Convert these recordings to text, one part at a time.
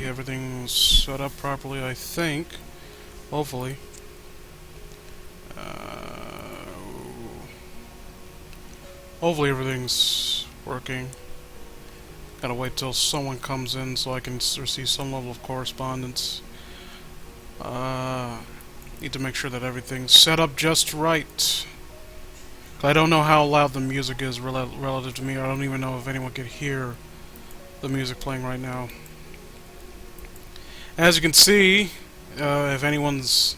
everything's set up properly, I think. Hopefully. Hopefully everything's working. Gotta wait till someone comes in so I can receive some level of correspondence. Need to make sure that everything's set up just right. I don't know how loud the music is relative to me. I don't even know if anyone could hear the music playing right now. As you can see, if anyone's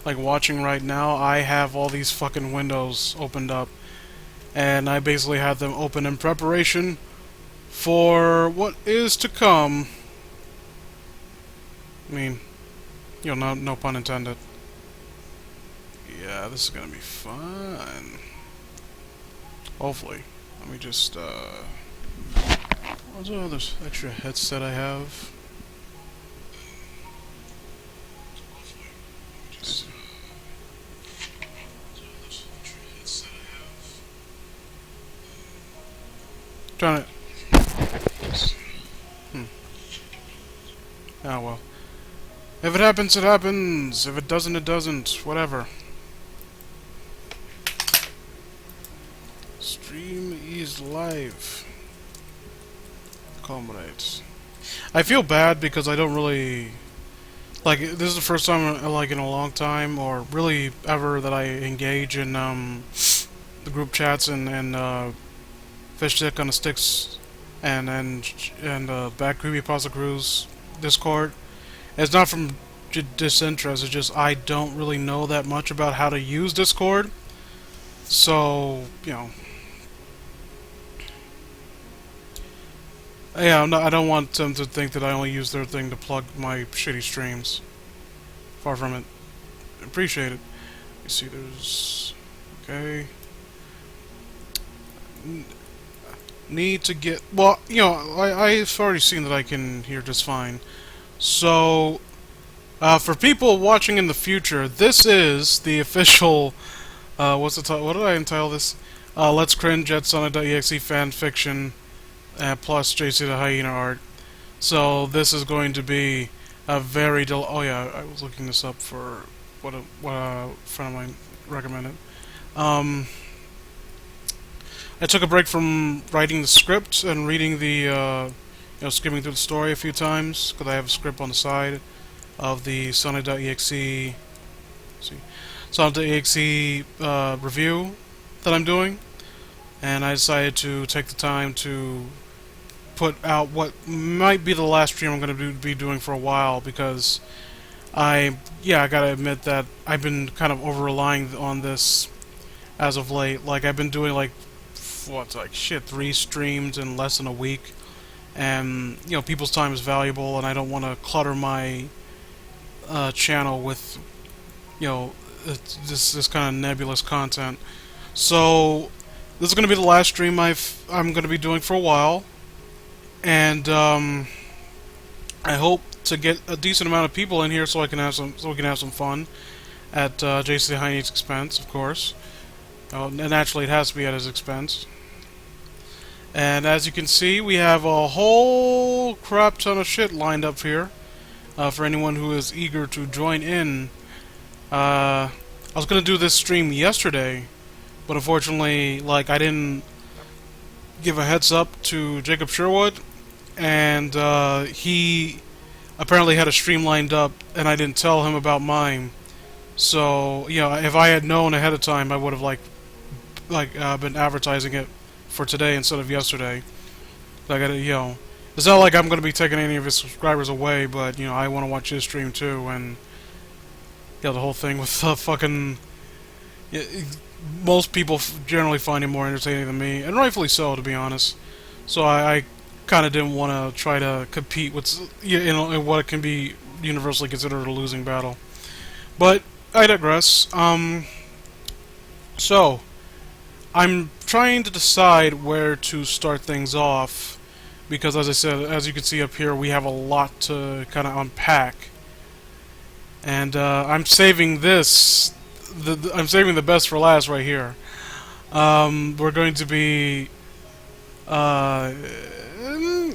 like watching right now, I have all these fucking windows opened up, and I basically have them open in preparation for what is to come. I mean, you know, no pun intended. Yeah, this is gonna be fun. Hopefully. Let me just, what's the other extra headset I have? Trying to... Oh well. If it happens, it happens. If it doesn't, it doesn't. Whatever. Stream.EXE live. Comrades. I feel bad because I don't really... Like, this is the first time, like, in a long time, or really ever, that I engage in, the group chats and Fish Stick on the Sticks and Back Creepypasta Cruise Discord. It's not from disinterest, it's just I don't really know that much about how to use Discord. So, you know... Yeah, I don't want them to think that I only use their thing to plug my shitty streams. Far from it. Appreciate it. You see, there's... Okay. Need to get... Well, you know, I've already seen that I can hear just fine. So, for people watching in the future, this is the official... what's the title? What did I entitle this? Let's Cringe at Sonic.EXE Fanfiction. Plus JCTheHyena art. So this is going to be a very oh yeah, I was looking this up for what a friend of mine recommended. I took a break from writing the script and reading the you know, skimming through the story a few times because I have a script on the side of the Sonic.EXE Sonic.EXE review that I'm doing, and I decided to take the time to put out what might be the last stream I'm going to be doing for a while, because I gotta admit that I've been kind of over-relying on this as of late. Like, I've been doing like 3 streams in less than a week, and you know, people's time is valuable, and I don't want to clutter my channel with, you know, this kind of nebulous content. So this is going to be the last stream I'm going to be doing for a while. And I hope to get a decent amount of people in here so we can have some fun at JCTheHyena's expense, of course. Naturally, it has to be at his expense. And as you can see, we have a whole crap ton of shit lined up here for anyone who is eager to join in. I was gonna do this stream yesterday, but unfortunately, like, I didn't give a heads up to Jacob Sherwood, and he apparently had a stream lined up, and I didn't tell him about mine. So, you know, if I had known ahead of time, I would have been advertising it for today instead of yesterday. I gotta, you know, it's not like I'm gonna be taking any of his subscribers away, but you know, I want to watch his stream too, and yeah, the whole thing with fucking. Most people generally find him more entertaining than me, and rightfully so, to be honest. So I kind of didn't want to try to compete with, you know, in what can be universally considered a losing battle. But I digress. So I'm trying to decide where to start things off, because as I said, as you can see up here, we have a lot to kind of unpack, and I'm saving this. I'm saving the best for last right here. We're going to be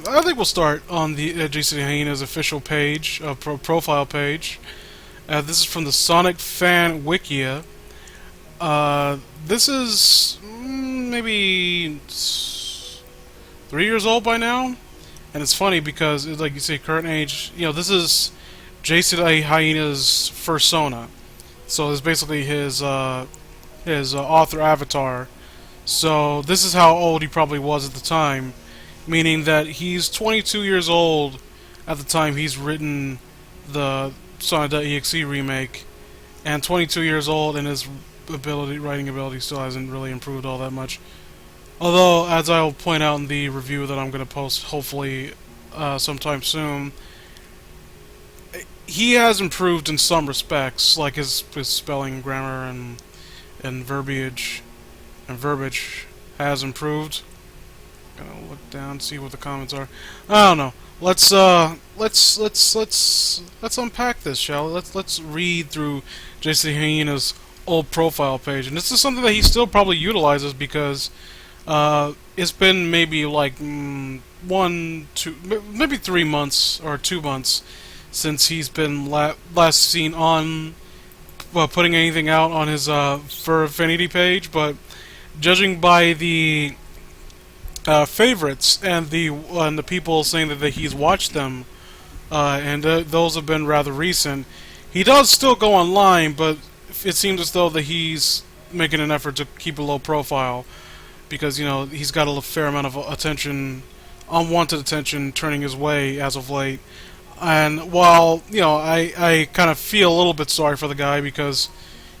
I think we'll start on the JCTheHyena's official page, profile page. This is from the Sonic fan Wikia. This is maybe 3 years old by now, and it's funny because, like you say, current age. This is JCTheHyena's persona, so it's basically his author avatar. So this is how old he probably was at the time, meaning that he's 22 years old at the time he's written the Sonic.EXE remake, and 22 years old, and his writing ability still hasn't really improved all that much. Although, as I'll point out in the review that I'm going to post hopefully sometime soon, he has improved in some respects, like his spelling, grammar, and verbiage has improved. Gonna look down, see what the comments are. I don't know. Let's unpack this, shall we? Let's read through JCTheHyena's old profile page, and this is something that he still probably utilizes because it's been maybe like 1, 2, maybe 3 months or 2 months since he's been last seen on putting anything out on his for Affinity page, but judging by the favorites and the people saying that he's watched them, and those have been rather recent. He does still go online, but it seems as though that he's making an effort to keep a low profile because he's got a fair amount of attention, unwanted attention, turning his way as of late. And while I kind of feel a little bit sorry for the guy because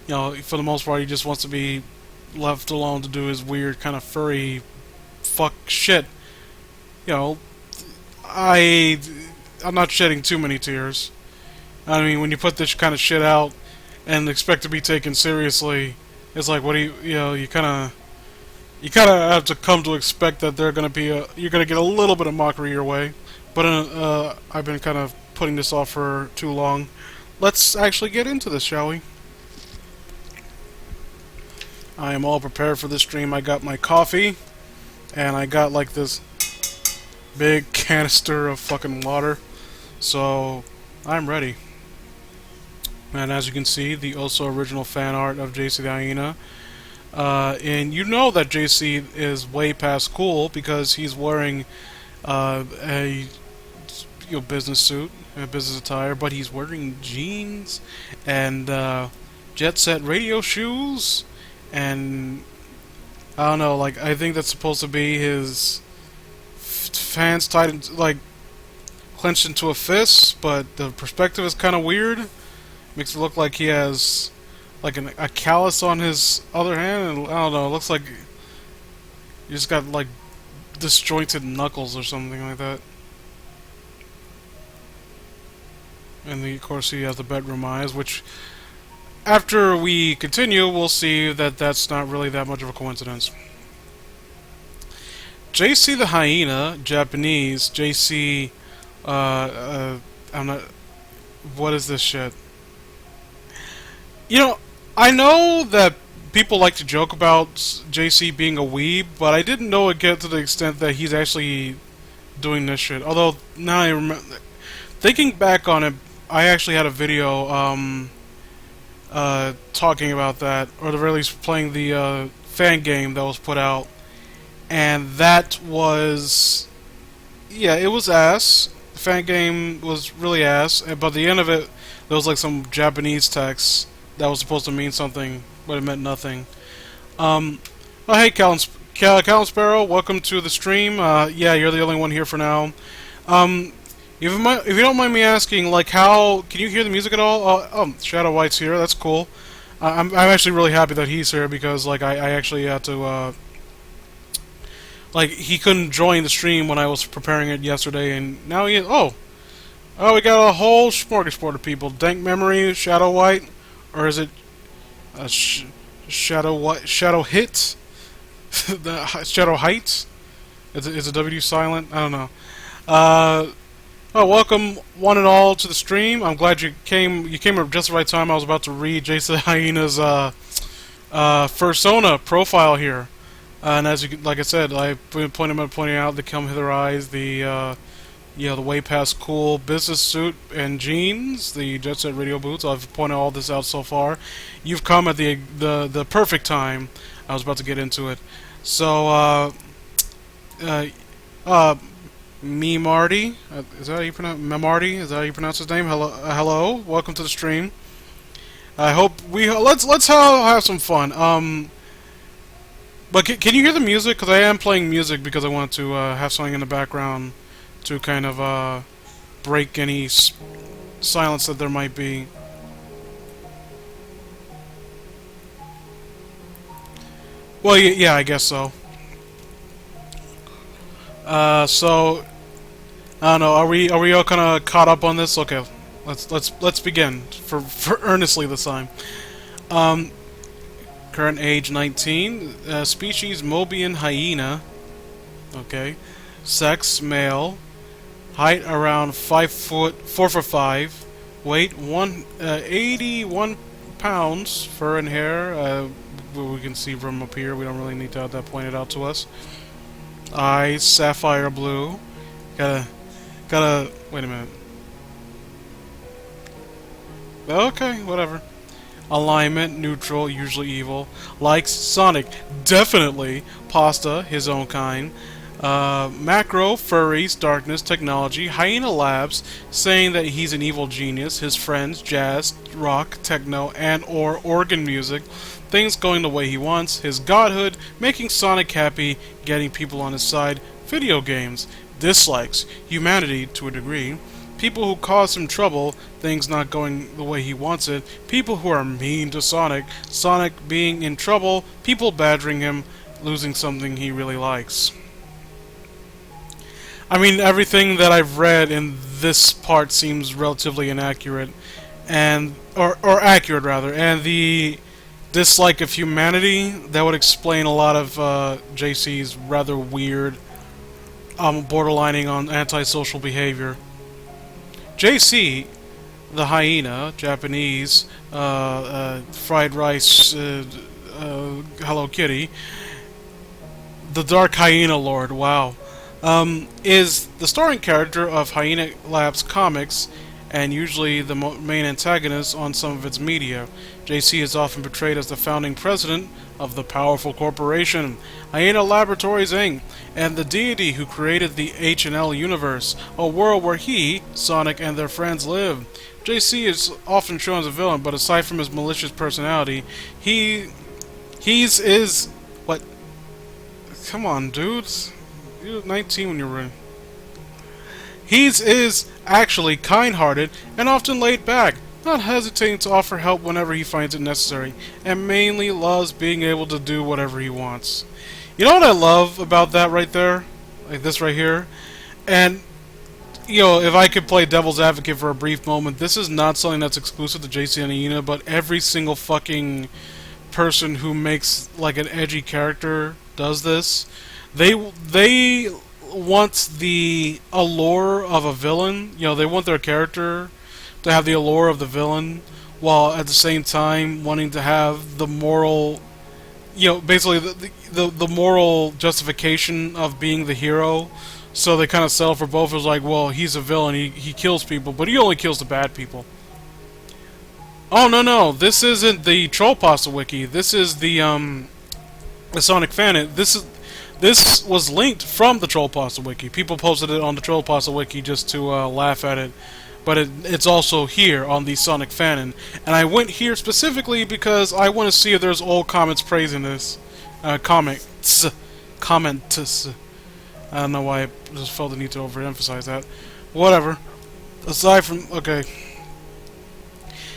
for the most part he just wants to be left alone to do his weird kind of furry fuck shit. I'm not shedding too many tears. I mean, when you put this kind of shit out and expect to be taken seriously, it's like, what do you kind of have to come to expect that you're gonna get a little bit of mockery your way. But I've been kind of putting this off for too long. Let's actually get into this, shall we? I am all prepared for this stream. I got my coffee, and I got like this big canister of fucking water, so I'm ready. And as you can see, the also original fan art of JCTheHyena. And you know that JC is way past cool because he's wearing a business suit, a business attire, but he's wearing jeans and jet set radio shoes, and I don't know, like, I think that's supposed to be his hands tied, like, clenched into a fist, but the perspective is kind of weird. Makes it look like he has like a callus on his other hand, and I don't know, it looks like he just got like disjointed knuckles or something like that. And of course he has the bedroom eyes, which after we continue we'll see that that's not really that much of a coincidence. JCTheHyena, Japanese, JC, I'm not, what is this shit? I know that people like to joke about JC being a weeb, but I didn't know it get to the extent that he's actually doing this shit. Although, now I remember, thinking back on it, I actually had a video talking about that, or at the very least playing the fan game that was put out, and that was, yeah, it was ass. The fan game was really ass, but at the end of it, there was like some Japanese text that was supposed to mean something, but it meant nothing. Oh, hey, Callan Sparrow, welcome to the stream. Yeah, you're the only one here for now. If you don't mind me asking, like, how can you hear the music at all? Oh, Shadow White's here. That's cool. I'm actually really happy that he's here because, like, I actually had to, like, he couldn't join the stream when I was preparing it yesterday, and now he is. Oh, we got a whole smorgasbord of people. Dank Memory, Shadow White. Or is it Shadow Hit? The Shadow Heights? Is the W silent? I don't know. Oh, welcome one and all to the stream. I'm glad you came. You came at just the right time. I was about to read JCTheHyena's persona profile here. And as you can, like I said, I've been pointing out the come hither eyes, the way past cool business suit and jeans, the Jet Set radio boots. I've pointed all this out so far. You've come at the perfect time. I was about to get into it. So, uh, uh, me Marty, is that how you pronounce Marty? Is that how you pronounce his name? Hello, welcome to the stream. I hope let's have some fun. But can you hear the music? Because I am playing music because I want to have something in the background to kind of break any silence that there might be. Well, yeah, I guess so. So I don't know. Are we all kind of caught up on this? Okay, let's begin for earnestly this time. Um, Current age 19. Species Mobian hyena. Okay. Sex male. Height around 5 foot 4'5". Weight 81 pounds. Fur and hair. We can see from up here. We don't really need to have that pointed out to us. Eyes sapphire blue. Gotta. Wait a minute. Okay, whatever. Alignment, neutral, usually evil. Likes Sonic, definitely. Pasta, his own kind. Macro, furries, darkness, technology. Hyena Labs, saying that he's an evil genius. His friends, jazz, rock, techno, and/or organ music. Things going the way he wants. His godhood, making Sonic happy, getting people on his side. Video games. Dislikes, humanity to a degree. People who cause him trouble, things not going the way he wants it, people who are mean to Sonic, Sonic being in trouble, people badgering him, losing something he really likes. I mean, everything that I've read in this part seems relatively inaccurate, or accurate rather, and the dislike of humanity, that would explain a lot of JC's rather weird, borderlining on antisocial behavior. JC, the hyena, Japanese, fried rice, Hello Kitty, the Dark Hyena Lord, wow, is the starring character of Hyena Labs comics and usually the main antagonist on some of its media. JC is often portrayed as the founding president of the powerful corporation, Hyena Laboratories Inc., and the deity who created the H&L universe, a world where he, Sonic, and their friends live. JC is often shown as a villain, but aside from his malicious personality, he's is what? Come on, dudes. You were 19 when you were in. He's is actually kind-hearted and often laid back, not hesitating to offer help whenever he finds it necessary, and mainly loves being able to do whatever he wants. You know what I love about that right there? Like this right here? And, you know, if I could play devil's advocate for a brief moment, this is not something that's exclusive to JCTheHyena, but every single fucking person who makes, like, an edgy character does this. They want the allure of a villain. You know, they want their character to have the allure of the villain, while at the same time wanting to have the moral, you know, basically the moral justification of being the hero. So they kind of settle for both. It's like, well, he's a villain, he kills people, but he only kills the bad people. Oh, no, this isn't the Troll Pasta Wiki. This is the Sonic Fan. This was linked from the Troll Pasta Wiki. People posted it on the Troll Pasta Wiki just to laugh at it. But it's also here on the Sonic Fanon. And I went here specifically because I want to see if there's old comments praising this. Comments. I don't know why I just felt the need to overemphasize that. Whatever. Aside from... Okay.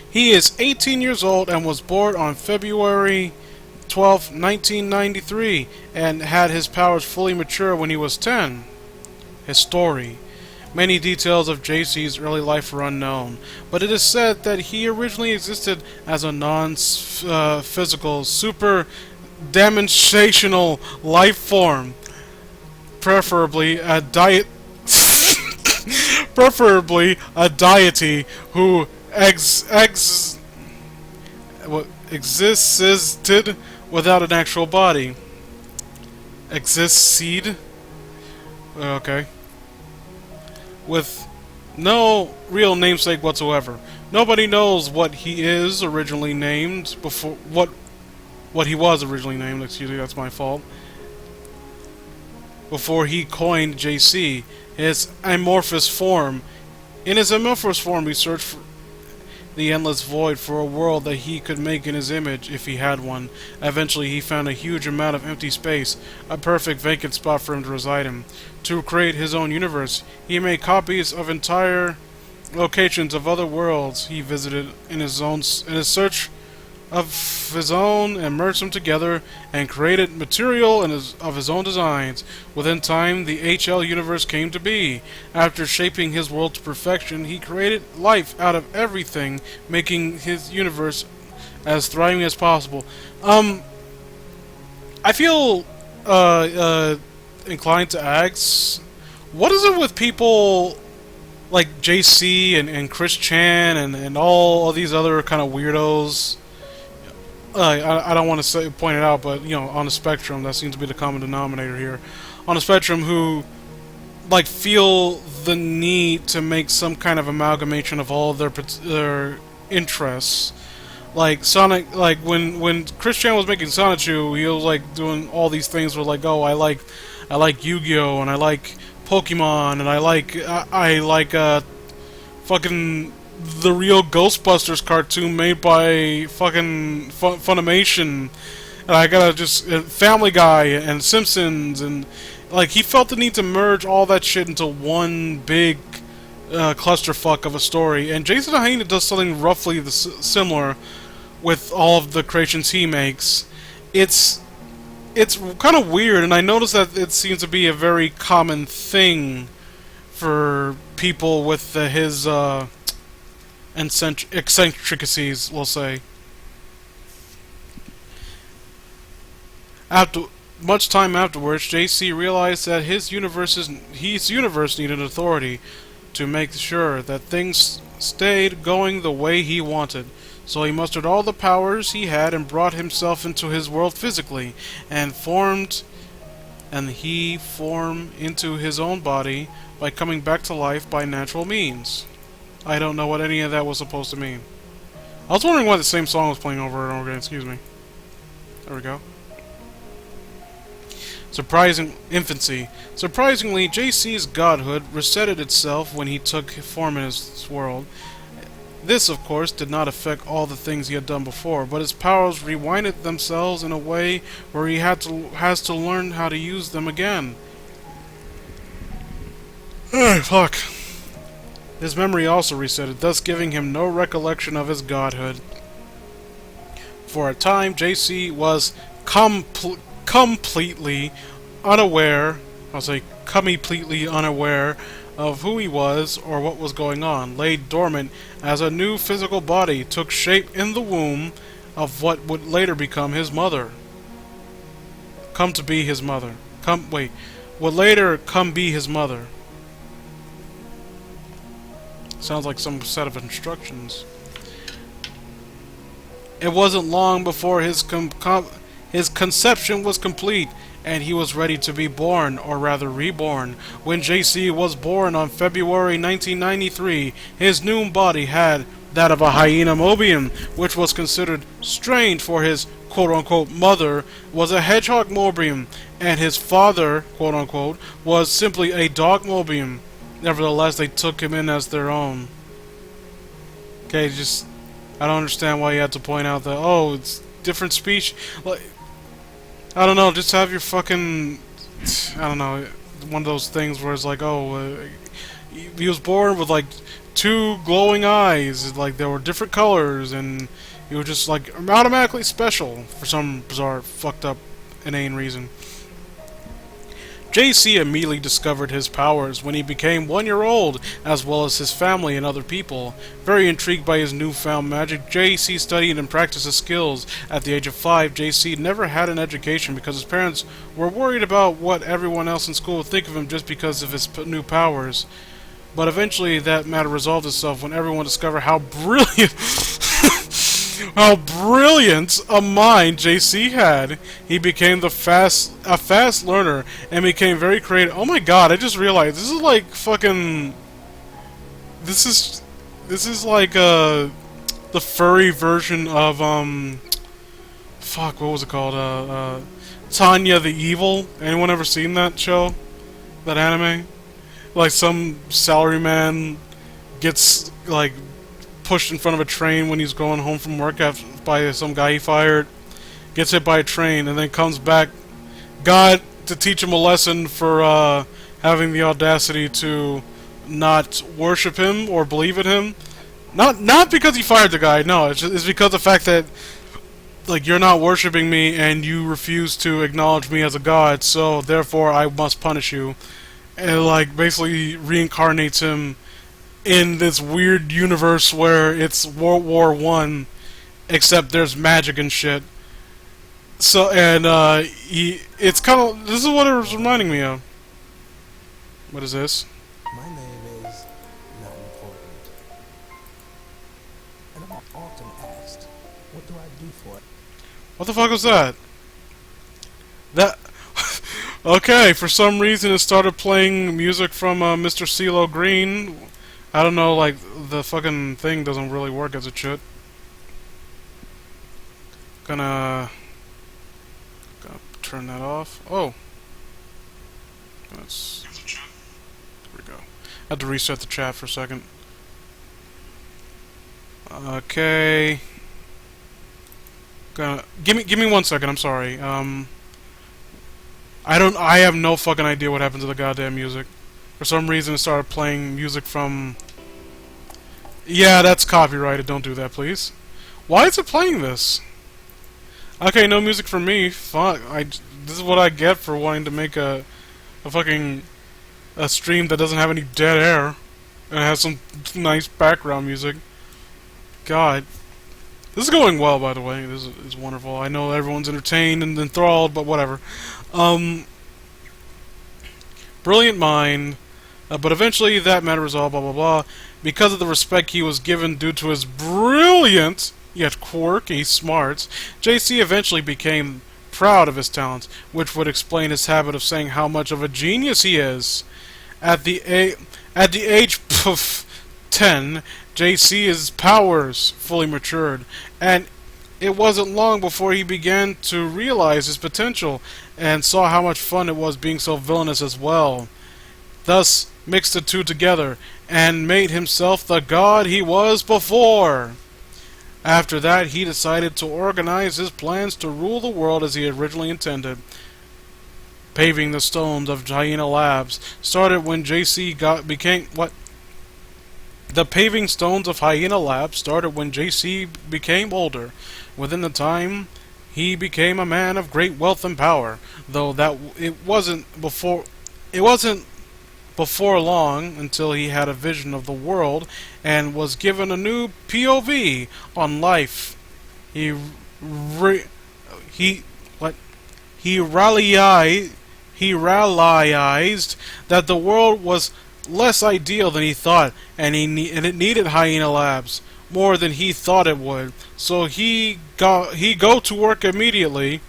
He is 18 years old and was born on February 12, 1993, and had his powers fully mature when he was 10. His story. Many details of JC's early life are unknown, but it is said that he originally existed as a non-physical, super demonstrational life form, preferably a deity who existed without an actual body. exists seed. Okay. With no real namesake whatsoever. Nobody knows what he is originally named before what he was originally named. Excuse me, that's my fault. Before he coined JC, his amorphous form. In his amorphous form, he searched for the endless void for a world that he could make in his image if he had one. Eventually, he found a huge amount of empty space, a perfect vacant spot for him to reside in. To create his own universe, he made copies of entire locations of other worlds he visited in his search of his own, and merged them together and created material of his own designs. Within time, the HL universe came to be. After shaping his world to perfection, he created life out of everything, making his universe as thriving as possible. I feel inclined to ask, what is it with people like JC and Chris Chan and all these other kind of weirdos? I don't want to point it out, but you know, on the spectrum, that seems to be the common denominator here. On the spectrum, who like feel the need to make some kind of amalgamation of all of their interests. Like Sonic, like when Chris Chan was making Sonic, he was like doing all these things where like, oh, I like Yu-Gi-Oh, and I like Pokemon, and I like fucking the real Ghostbusters cartoon made by fucking Funimation, and I gotta just Family Guy and Simpsons, and like he felt the need to merge all that shit into one big clusterfuck of a story. And JCTheHyena does something roughly similar with all of the creations he makes. It's kind of weird, and I noticed that it seems to be a very common thing for people with his eccentricities, we'll say. After much time afterwards, JC realized that his universe needed authority to make sure that things stayed going the way he wanted. So he mustered all the powers he had and brought himself into his world physically, and he formed into his own body by coming back to life by natural means. I don't know what any of that was supposed to mean. I was wondering why the same song was playing over and over again. Excuse me. There we go. Infancy. Surprisingly, JC's godhood resetted itself when he took form in his world. This, of course, did not affect all the things he had done before, but his powers rewinded themselves in a way where he has to learn how to use them again. Fuck. His memory also resetted, thus giving him no recollection of his godhood. For a time, JC was completely unaware, completely unaware of who he was or what was going on, laid dormant as a new physical body took shape in the womb of what would later become his mother. Come to be his mother. Would later come be his mother. Sounds like some set of instructions. It wasn't long before his conception was complete, and he was ready to be born, or rather reborn. When JC was born on February 1993, his new body had that of a hyena mobium, which was considered strange for his quote-unquote mother was a hedgehog mobium, and his father, quote-unquote, was simply a dog mobium. Nevertheless, they took him in as their own. Okay, I don't understand why you had to point out that, oh, it's different speech. Like, I don't know, just have your fucking, I don't know, one of those things where it's like, oh, he was born with like two glowing eyes, like there were different colors, and he was just like automatically special for some bizarre, fucked up, inane reason. JC immediately discovered his powers when he became 1 year old, as well as his family and other people. Very intrigued by his newfound magic, JC studied and practiced his skills. At the age of 5, JC never had an education because his parents were worried about what everyone else in school would think of him just because of his new powers. But eventually that matter resolved itself when everyone discovered how brilliant How brilliant a mind JC had. He became a fast learner and became very creative. Oh my god, I just realized this is like fucking this is like the furry version of fuck, what was it called? Tanya the Evil. Anyone ever seen that show? That anime? Like some salaryman gets like pushed in front of a train when he's going home from work by some guy he fired, gets hit by a train, and then comes back, God, to teach him a lesson for having the audacity to not worship him or believe in him. Not because he fired the guy, no, it's because of the fact that, like, you're not worshiping me and you refuse to acknowledge me as a god, so therefore I must punish you. And it, like, basically reincarnates him in this weird universe where it's World War I, except there's magic and shit. So, and, it's kind of, this is what it was reminding me of. What is this? My name is not important. And I'm often asked, what do I do for it? What the fuck was that? That... Okay, for some reason it started playing music from Mr. CeeLo Green. I don't know, like, the fucking thing doesn't really work as it should. Gonna turn that off. Oh. There we go. I had to reset the chat for a second. Okay. Give me 1 second, I'm sorry. I have no fucking idea what happened to the goddamn music. For some reason it started playing music from... Yeah, that's copyrighted, don't do that, please. Why is it playing this? Okay, no music for me. Fuck, this is what I get for wanting to make a fucking... a stream that doesn't have any dead air. And has some nice background music. God. This is going well, by the way. This is wonderful. I know everyone's entertained and enthralled, but whatever. Brilliant mind, but eventually that matter resolved, blah blah blah. Because of the respect he was given due to his brilliant, yet quirky smarts, JC eventually became proud of his talents, which would explain his habit of saying how much of a genius he is. At the age of 10, JC's powers fully matured, and it wasn't long before he began to realize his potential and saw how much fun it was being so villainous as well. Thus mixed the two together and made himself the god he was before. After that, he decided to organize his plans to rule the world as he originally intended. Paving the stones of Hyena Labs started when The paving stones of Hyena Labs started when JC became older. Within the time, he became a man of great wealth and power, though it wasn't before long until he had a vision of the world and was given a new POV on life. He realized that the world was less ideal than he thought, and it needed Hyena Labs more than he thought it would. So he go to work immediately.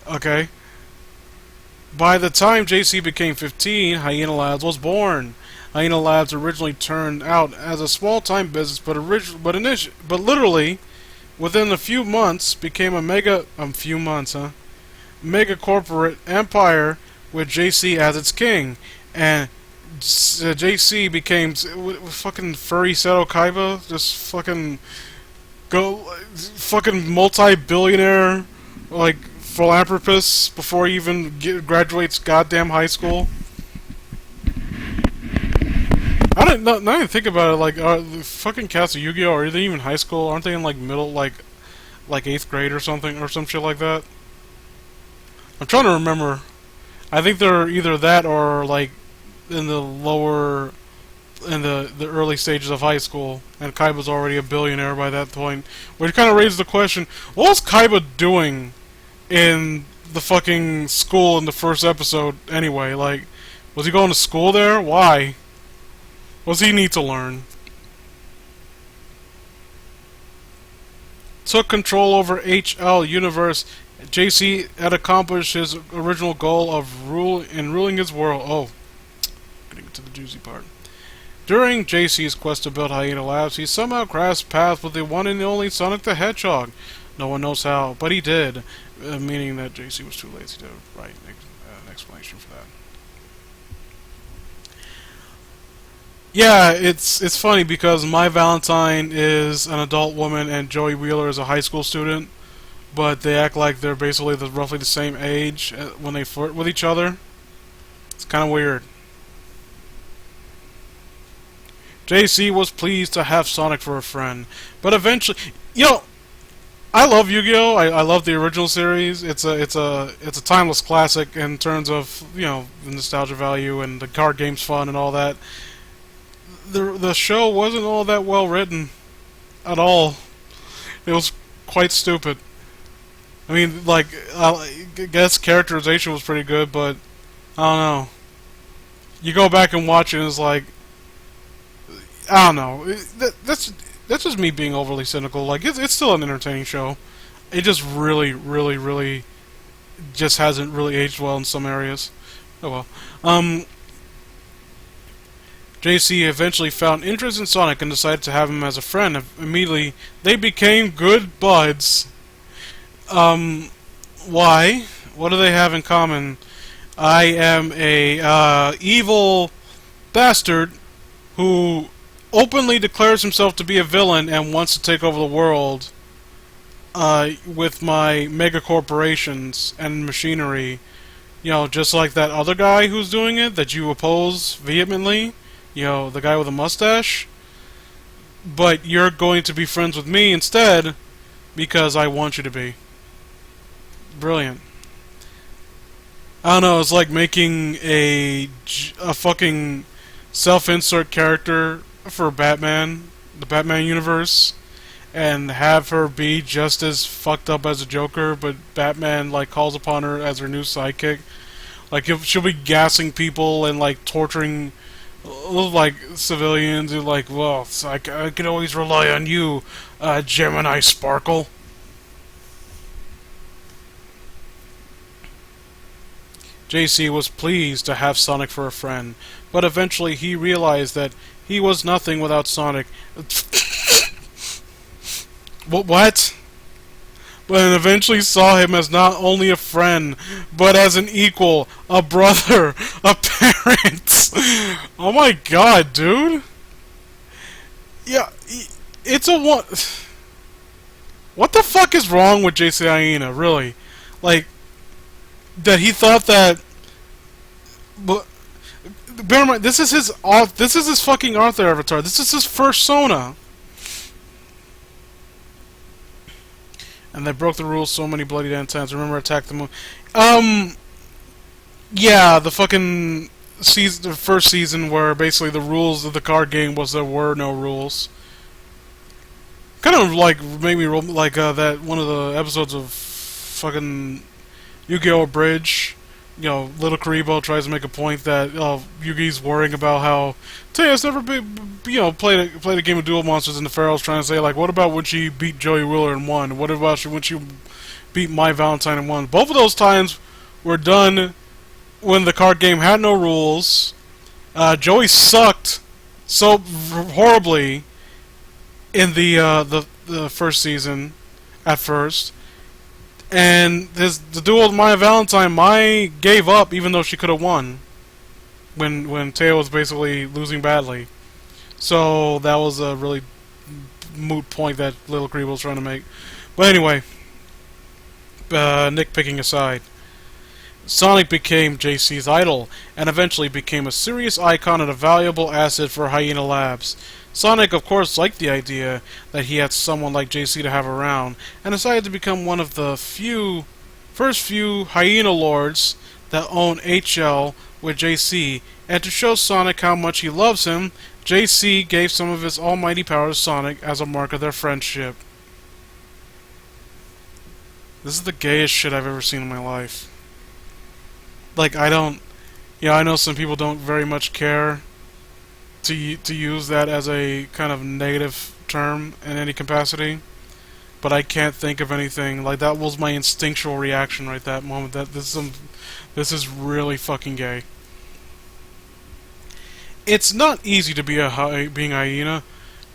Okay. By the time JC became 15, Hyena Labs was born. Hyena Labs originally turned out as a small-time business, but literally within a few months became a mega corporate empire with JC as its king. And JC became fucking furry Seto Kaiba, just fucking multi-billionaire, like, philanthropist before he even graduates goddamn high school. I didn't think about it. Like, the fucking cast of Yu-Gi-Oh! Are they even high school? Aren't they in like middle, like 8th grade or something, or some shit like that? I'm trying to remember. I think they're either that or like in the early stages of high school, and Kaiba's already a billionaire by that point. Which kind of raises the question: what was Kaiba doing in the fucking school in the first episode anyway? Like, was he going to school there? Why? What does he need to learn? took control over HL universe, JC had accomplished his original goal of ruling his world. Oh, getting to the juicy part. During JC's quest to build Hyena Labs, he somehow crossed paths with the one and only Sonic the Hedgehog. No one knows how, but he did, meaning that JC was too lazy to write an explanation for that. Yeah, it's funny because my Valentine is an adult woman and Joey Wheeler is a high school student, but they act like they're basically roughly the same age when they flirt with each other. It's kind of weird. JC was pleased to have Sonic for a friend, but eventually, I love Yu-Gi-Oh! I love the original series. It's a timeless classic in terms of the nostalgia value and the card game's fun and all that. The show wasn't all that well written at all. It was quite stupid. I mean, like, I guess characterization was pretty good, but I don't know. You go back and watch it, and it's like, I don't know. That's just me being overly cynical. Like, it's still an entertaining show. It just really just hasn't really aged well in some areas. Oh well. JC eventually found interest in Sonic and decided to have him as a friend. Immediately, they became good buds. Why? What do they have in common? I am a evil bastard who openly declares himself to be a villain and wants to take over the world with my mega corporations and machinery. Just like that other guy who's doing it that you oppose vehemently. The guy with a mustache. But you're going to be friends with me instead because I want you to be. Brilliant. I don't know, it's like making a fucking self-insert character for Batman, the Batman universe, and have her be just as fucked up as a Joker, but Batman, like, calls upon her as her new sidekick. Like, if she'll be gassing people and, like, torturing, like, civilians, and, like, well, I can always rely on you, Gemini Sparkle. JC was pleased to have Sonic for a friend, but eventually he realized that he was nothing without Sonic. What? But eventually saw him as not only a friend, but as an equal, a brother, a parent. Oh my god, dude. Yeah, it's a one. What the fuck is wrong with JCTheHyena, really? Like, that he thought that, but bear in mind, this is his fucking Arthur avatar. This is his first Sona, and they broke the rules so many bloody damn times. Remember, Attack the Moon. Yeah, the fucking the first season where basically the rules of the card game was there were no rules. Kind of like made me like that one of the episodes of fucking Yu-Gi-Oh! Bridge. Little Karibo tries to make a point that Yugi's worrying about how Taya's never played a game of Duel Monsters, and the Pharaoh's trying to say, like, what about when she beat Joey Wheeler and won? What about when she beat My Valentine and won? Both of those times were done when the card game had no rules. Joey sucked so horribly in the first season at first. And the duel with Maya Valentine, Mai gave up even though she could have won when Teo was basically losing badly. So that was a really moot point that Little Karibo was trying to make. But anyway, nitpicking aside, Sonic became JC's idol and eventually became a serious icon and a valuable asset for Hyena Labs. Sonic, of course, liked the idea that he had someone like JC to have around, and decided to become one of the first few Hyena Lords that own HL with JC, and to show Sonic how much he loves him, JC gave some of his almighty power to Sonic as a mark of their friendship. This is the gayest shit I've ever seen in my life. Like, I know some people don't very much care to use that as a kind of negative term in any capacity, but I can't think of anything. Like, that was my instinctual reaction right that moment. That this is really fucking gay. It's not easy to be being Hyena.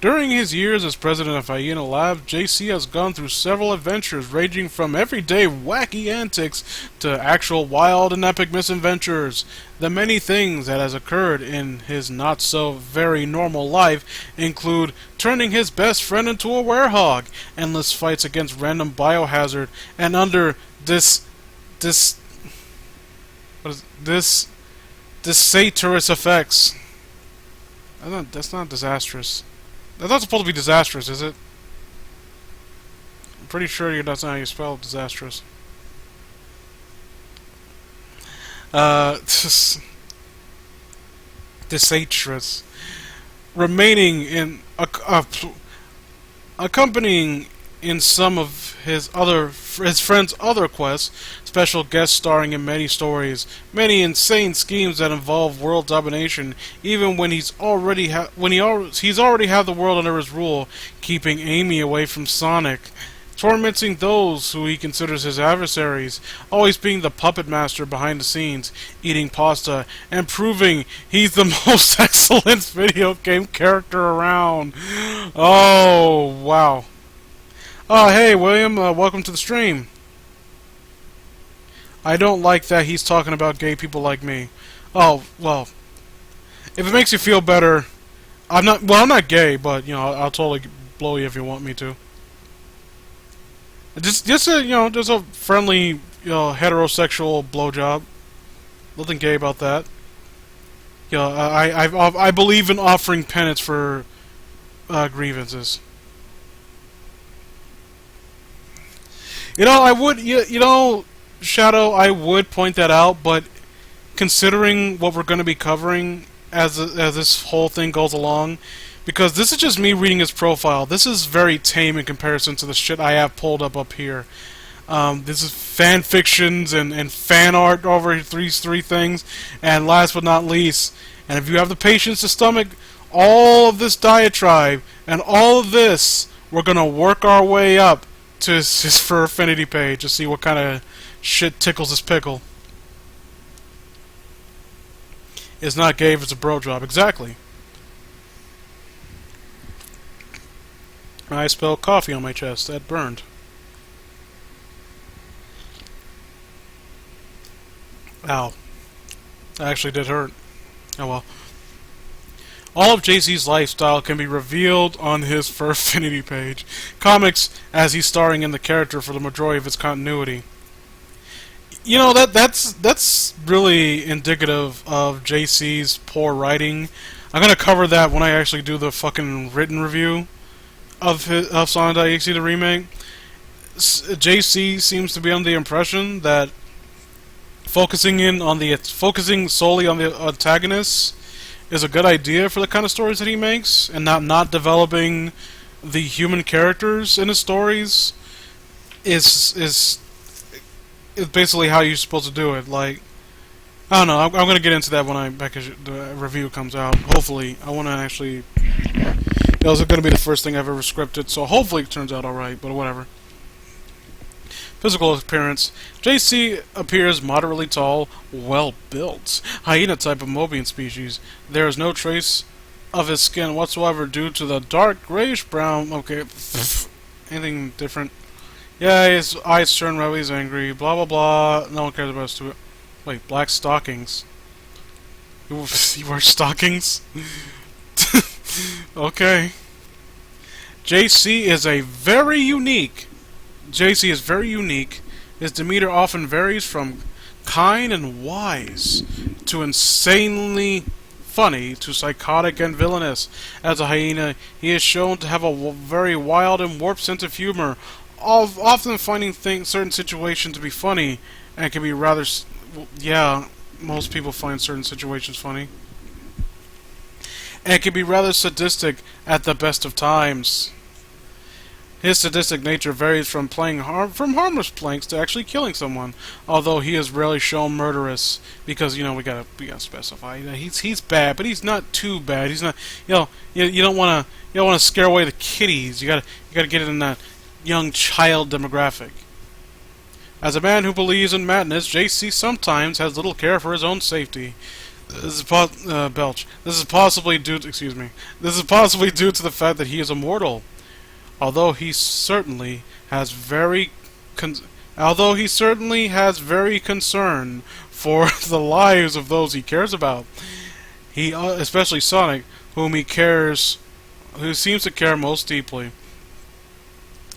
During his years as president of Hyena Labs, JC has gone through several adventures ranging from everyday wacky antics to actual wild and epic misadventures. The many things that has occurred in his not-so-very normal life include turning his best friend into a werehog, endless fights against random biohazard, and under disastrous effects. That's not disastrous. That's not supposed to be disastrous, is it? I'm pretty sure that's not how you spell disastrous. Disastrous. Remaining in accompanying in some of his friend's other quests, special guest starring in many stories, many insane schemes that involve world domination, even when he's already had the world under his rule, keeping Amy away from Sonic, tormenting those who he considers his adversaries, always being the puppet master behind the scenes, eating pasta, and proving he's the most excellent video game character around. Oh, wow. Oh, hey, William, welcome to the stream. I don't like that he's talking about gay people like me. Oh, well, if it makes you feel better, I'm not gay, but, you know, I'll totally blow you if you want me to. Just a friendly, heterosexual blowjob. Nothing gay about that. I believe in offering penance for grievances. I would, Shadow, I would point that out, but considering what we're going to be covering as this whole thing goes along, because this is just me reading his profile, this is very tame in comparison to the shit I have pulled up here. This is fan fictions and fan art over these three things, and last but not least, and if you have the patience to stomach all of this diatribe and all of this, we're going to work our way up to his Fur Affinity page to see what kind of shit tickles his pickle. It's not gay if it's a bro job. Exactly. I spilled coffee on my chest. That burned. Ow. That actually did hurt. Oh well. All of JC's lifestyle can be revealed on his Fur Affinity page. Comics, as he's starring in the character for the majority of its continuity. That's really indicative of JC's poor writing. I'm gonna cover that when I actually do the fucking written review of Sonic.EXE the remake. JC seems to be under the impression that focusing solely on the antagonists is a good idea for the kind of stories that he makes, and not developing the human characters in his stories is basically how you're supposed to do it. Like, I don't know. I'm going to get into that when the review comes out. Hopefully, I want to actually. That was going to be the first thing I've ever scripted, so hopefully it turns out all right. But whatever. Physical appearance. JC appears moderately tall, well built. Hyena type of Mobian species. There is no trace of his skin whatsoever due to the dark grayish brown. Okay, anything different? Yeah, his eyes turn red when he's angry. Blah blah blah. No one cares about his stupid. Wait, black stockings. He wears stockings? Okay. JC is very unique. His demeanor often varies from kind and wise to insanely funny to psychotic and villainous. As a hyena, he is shown to have a very wild and warped sense of humor, often finding certain situations to be funny, and can be rather... yeah, most people find certain situations funny. And can be rather sadistic at the best of times. His sadistic nature varies from harmless pranks to actually killing someone, although he is rarely shown murderous, because we gotta specify. He's bad, but he's not too bad. He's not you don't wanna scare away the kitties. You gotta get it in that young child demographic. As a man who believes in madness, JC sometimes has little care for his own safety. Belch. This is possibly due to, excuse me. This is possibly due to the fact that he is immortal. Although he certainly has very although he certainly has very concern for the lives of those he cares about. He especially Sonic, who seems to care most deeply.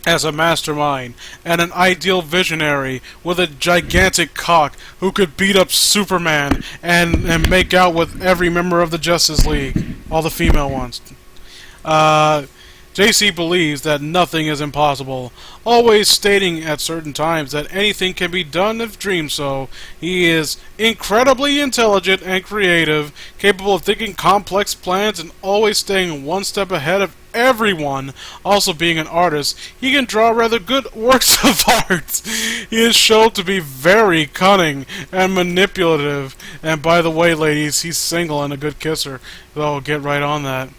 As a mastermind and an ideal visionary with a gigantic cock who could beat up Superman and make out with every member of the Justice League, all the female ones. JC believes that nothing is impossible, always stating at certain times that anything can be done if dreamed so. He is incredibly intelligent and creative, capable of thinking complex plans and always staying one step ahead of everyone. Also being an artist, he can draw rather good works of art. He is shown to be very cunning and manipulative. And by the way, ladies, he's single and a good kisser. So get right on that.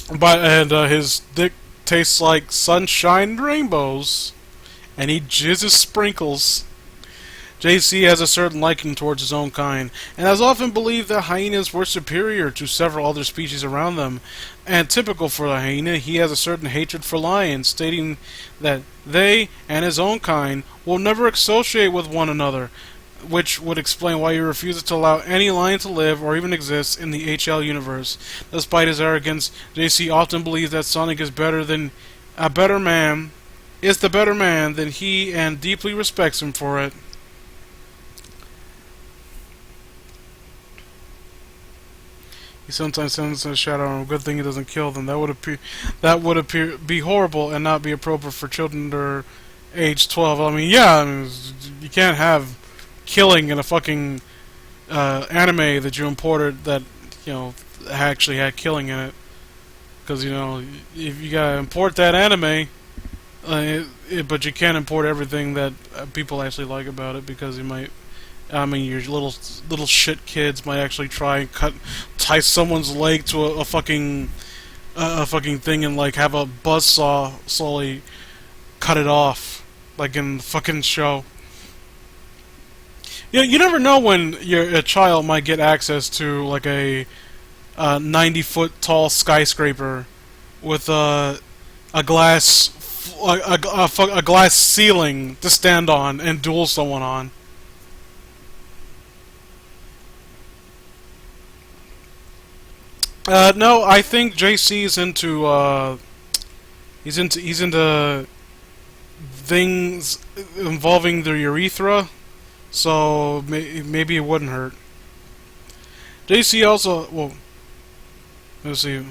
His dick tastes like sunshine and rainbows, and he jizzes sprinkles. JC has a certain liking towards his own kind, and has often believed that hyenas were superior to several other species around them. And typical for the hyena, he has a certain hatred for lions, stating that they and his own kind will never associate with one another, which would explain why he refuses to allow any lion to live or even exist in the HL universe. Despite his arrogance, JC often believes that Sonic is the better man than he, and deeply respects him for it. He sometimes sends a shadow on him. Good thing he doesn't kill them. That would be horrible and not be appropriate for children under age 12. I mean, yeah, you can't have killing in a fucking anime that you imported that, actually had killing in it. Because, if you gotta import that anime, but you can't import everything that people actually like about it, because you might, your little shit kids might actually try and tie someone's leg to a fucking thing and like have a buzzsaw slowly cut it off, like in the fucking show. You never know when a child might get access to like a 90-foot tall skyscraper with a glass ceiling to stand on and duel someone on. No, I think JC's into he's into things involving the urethra. So maybe it wouldn't hurt. JC also, let's see.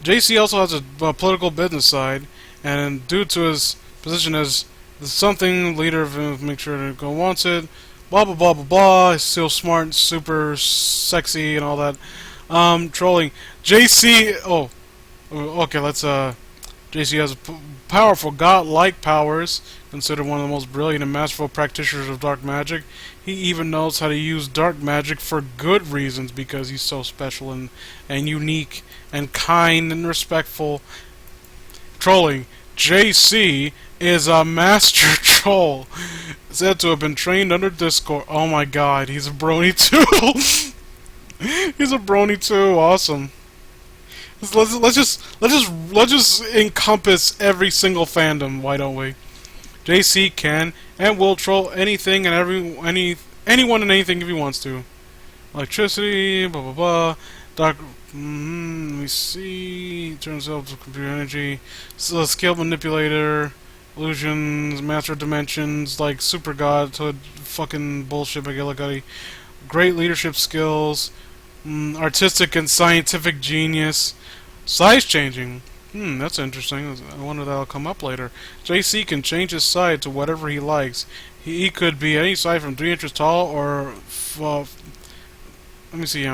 JC also has a political business side, and due to his position as something leader of make sure to go wants it, blah blah blah blah blah. He's still smart, and super sexy, and all that. Trolling. JC. Oh, okay. Let's JC has powerful god-like powers, considered one of the most brilliant and masterful practitioners of dark magic. He even knows how to use dark magic for good reasons, because he's so special and unique and kind and respectful. Trolling. JC is a master troll, said to have been trained under Discord. Oh my god, he's a brony too. He's a brony too. Awesome. Let's just encompass every single fandom. Why don't we? JC can and will troll anything and anyone and anything if he wants to. Electricity, blah blah blah. Dark. Let me see. Turns out to computer energy. So, skill manipulator, illusions, master of dimensions, like super godhood, fucking bullshit, McGillicuddy. Great leadership skills. Artistic and scientific genius. Size changing. That's interesting. I wonder if that'll come up later. JC can change his size to whatever he likes. He could be any size from 3 inches tall or let me see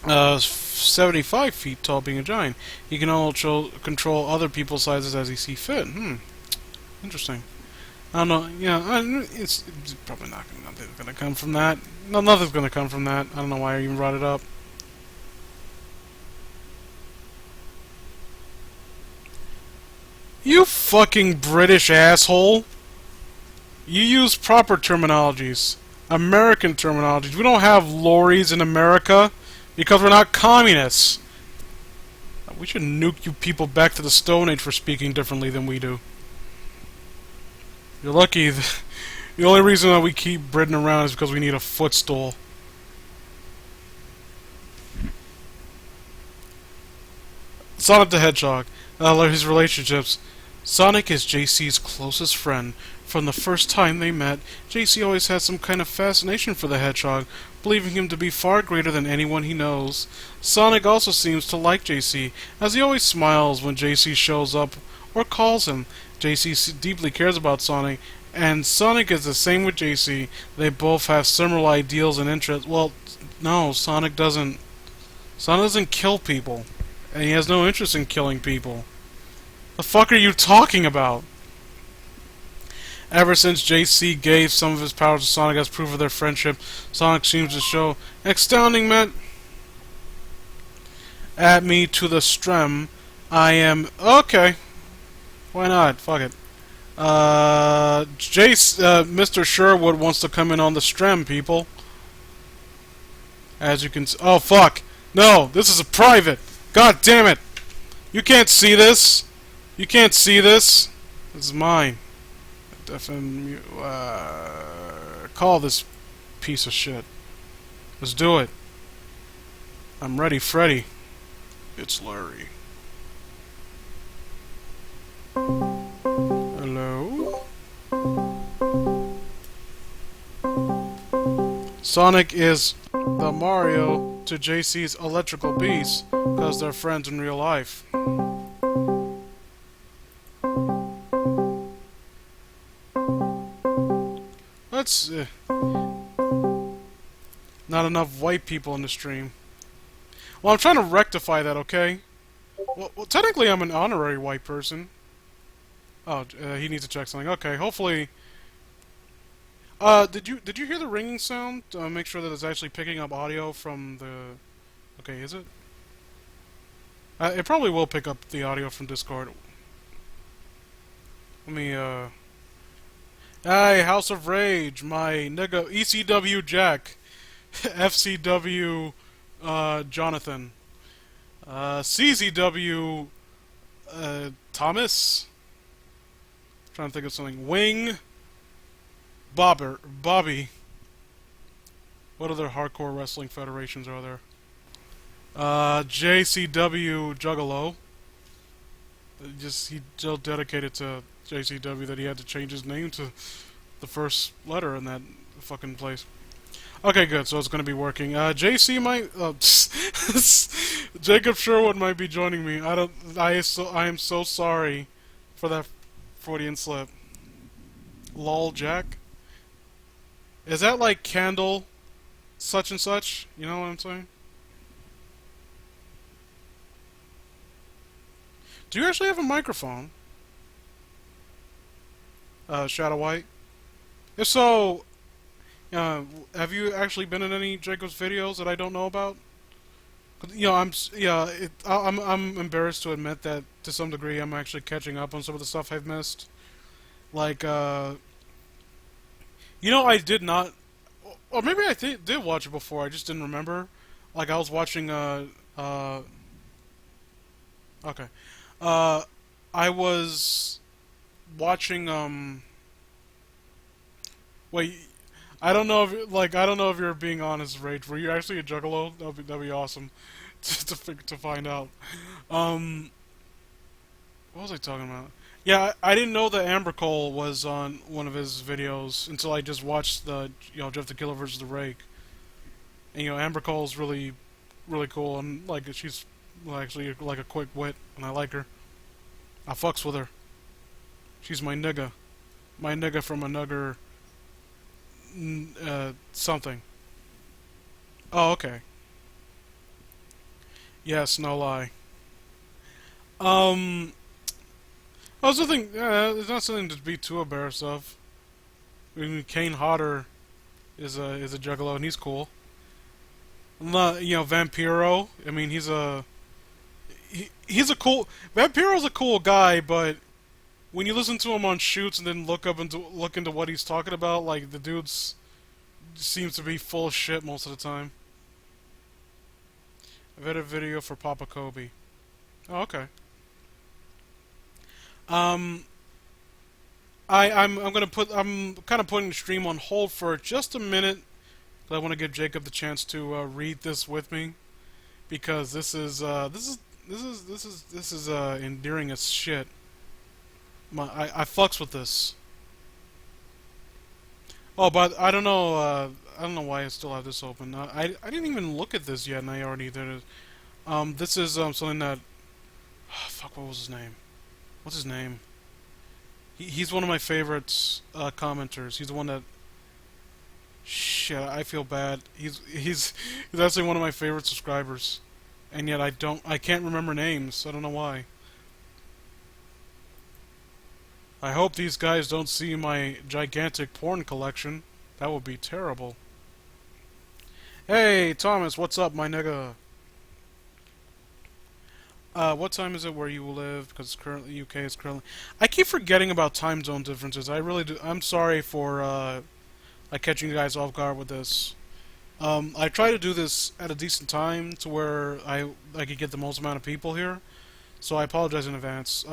75 feet tall, being a giant. He can also control other people's sizes as he sees fit. Interesting. I don't know. Yeah, it's probably nothing's gonna come from that. No, nothing's gonna come from that. I don't know why I even brought it up. You fucking British asshole. You use proper terminologies. American terminologies. We don't have lorries in America because we're not communists. We should nuke you people back to the Stone Age for speaking differently than we do. You're lucky. The only reason that we keep Britain around is because we need a footstool. Sonic the Hedgehog. His relationships. Sonic is JC's closest friend. From the first time they met, JC always had some kind of fascination for the Hedgehog, believing him to be far greater than anyone he knows. Sonic also seems to like JC, as he always smiles when JC shows up or calls him. JC deeply cares about Sonic, and Sonic is the same with JC. They both have similar ideals and interests. Well, no, Sonic doesn't. Sonic doesn't kill people, and he has no interest in killing people. The fuck are you talking about? Ever since JC gave some of his powers to Sonic as proof of their friendship, Sonic seems to show astounding at me to the strem. I am okay. Why not? Fuck it. Mr. Sherwood wants to come in on the strem, people. As you can oh fuck. No, this is a private. God damn it. You can't see this. You can't see this. This is mine. Call this piece of shit. Let's do it. I'm ready, Freddy. It's Larry. Hello? Sonic is the Mario to JC's electrical beast, because they're friends in real life. Let's... not enough white people in the stream. Well, I'm trying to rectify that, okay? Well, technically I'm an honorary white person. Oh, he needs to check something. Okay, hopefully... did you hear the ringing sound? Make sure that it's actually picking up audio from the... Okay, is it? It probably will pick up the audio from Discord. Let me, Hey, House of Rage, my nigga, ECW Jack, FCW, Jonathan, CZW, Thomas, trying to think of something, Wing, Bobby, what other hardcore wrestling federations are there? JCW Juggalo, he so dedicated to JCW that he had to change his name to the first letter in that fucking place. Okay, good. So it's going to be working. JC might. Jacob Sherwood might be joining me. I am so sorry for that Freudian slip. Lol, Jack. Is that like candle, such and such? You know what I'm saying? Do you actually have a microphone? Shadow White? If so, have you actually been in any Jacob's videos that I don't know about? You know, I'm embarrassed to admit that to some degree I'm actually catching up on some of the stuff I've missed. Like, you know, I did not, or maybe I did watch it before, I just didn't remember. Like, I was watching, okay. I was watching, wait, I don't know if, like, I don't know if you're being honest, Rage. Were you actually a Juggalo? That'd be awesome to find out. What was I talking about? Yeah, I didn't know that Amber Cole was on one of his videos until I just watched the, Jeff the Killer versus the Rake. And, Amber Cole's really, really cool, and, like, she's actually, like, a quick wit, and I like her. I fucks with her. She's my nigga. My nigga from another... something. Oh, okay. Yes, no lie. Also think there's not something to be too embarrassed of. I mean, Kane Hodder is a juggalo and he's cool. Vampiro. I mean, he's a cool Vampiro's a cool guy, but when you listen to him on shoots and then look into what he's talking about, like the dude's seems to be full of shit most of the time. I've had a video for Papa Kobe. Oh, okay. Um, I'm kind of putting the stream on hold for just a minute. I want to give Jacob the chance to read this with me because this is endearing as shit. I fucks with this. Oh, but I don't know why I still have this open. I didn't even look at this yet, and I already did it. This is something that. Fuck, what was his name? What's his name? He's one of my favorites commenters. He's the one that. Shit, I feel bad. He's actually one of my favorite subscribers, and yet I can't remember names. I don't know why. I hope these guys don't see my gigantic porn collection. That would be terrible. Hey, Thomas, what's up, my nigga? What time is it where you live? Because currently UK is currently. I keep forgetting about time zone differences. I really do. I'm sorry for like catching you guys off guard with this. I try to do this at a decent time to where I could get the most amount of people here. So I apologize in advance.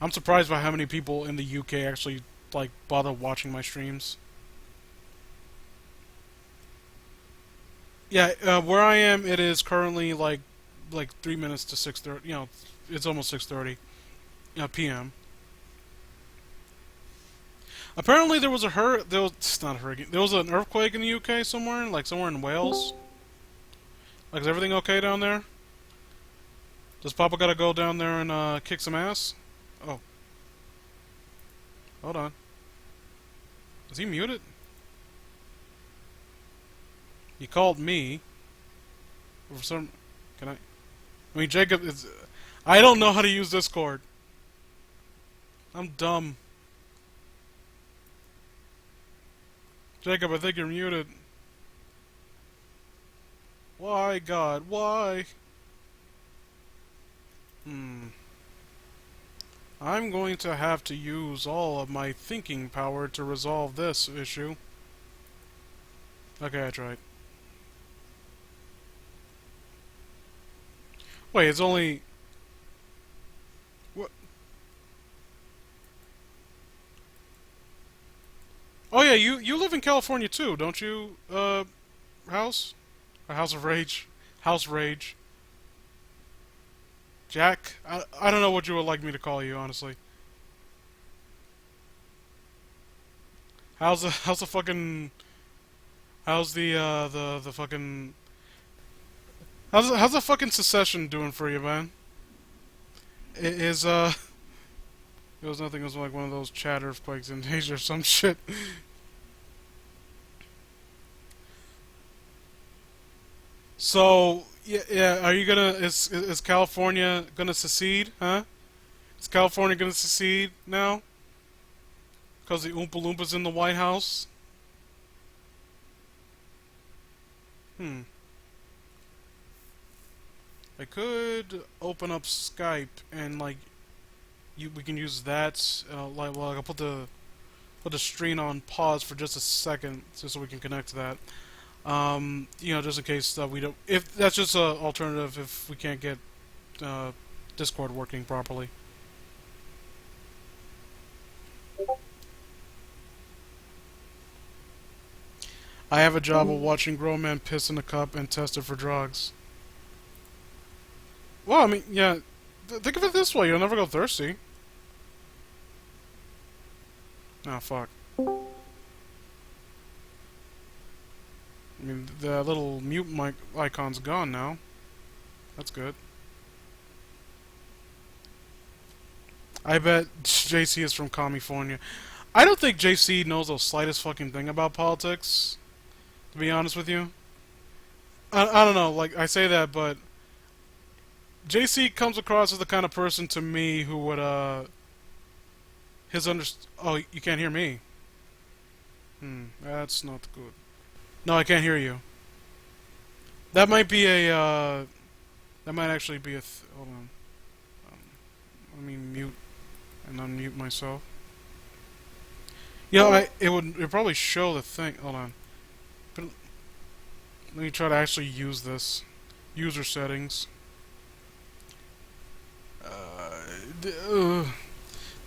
I'm surprised by how many people in the UK actually like bother watching my streams. Yeah, where I am, it is currently like 3 minutes to 6:30. You know, it's almost 6:30 p.m. Apparently, there was a there was it's not a hurricane. There was an earthquake in the UK somewhere, like somewhere in Wales. Like, is everything okay down there? Does Papa gotta go down there and kick some ass? Oh, hold on. Is he muted? He called me. For some, can I mean, Jacob is. I don't know how to use Discord. I'm dumb. Jacob, I think you're muted. Why, God? Why? I'm going to have to use all of my thinking power to resolve this issue. Okay, I tried. Wait, it's only... What? Oh yeah, you live in California too, don't you, House? Or House of Rage? House Rage. Jack? I don't know what you would like me to call you, honestly. How's the fucking... How's the fucking... How's the fucking secession doing for you, man? It was nothing, it was like one of those chat earthquakes in Asia or some shit. So, yeah, are you gonna, is California gonna secede, huh? Is California gonna secede now? Because the Oompa Loompas in the White House? Hmm. I could open up Skype and, like, we can use that, well, I'll put the stream on pause for just a second, just so we can connect to that. You know, just in case we don't. If that's just an alternative, if we can't get Discord working properly. I have a job of watching grown men piss in a cup and test it for drugs. Well, I mean, yeah. Think of it this way: you'll never go thirsty. Oh fuck. I mean, the little mute mic icon's gone now. That's good. I bet JC is from California. I don't think JC knows the slightest fucking thing about politics, to be honest with you. I don't know, like, I say that, but JC comes across as the kind of person to me who would, oh, you can't hear me. That's not good. No, I can't hear you. That might be that might actually be hold on. Let me mute. and unmute myself. Yeah, it probably show the thing. Hold on. But let me try to actually use this. User settings.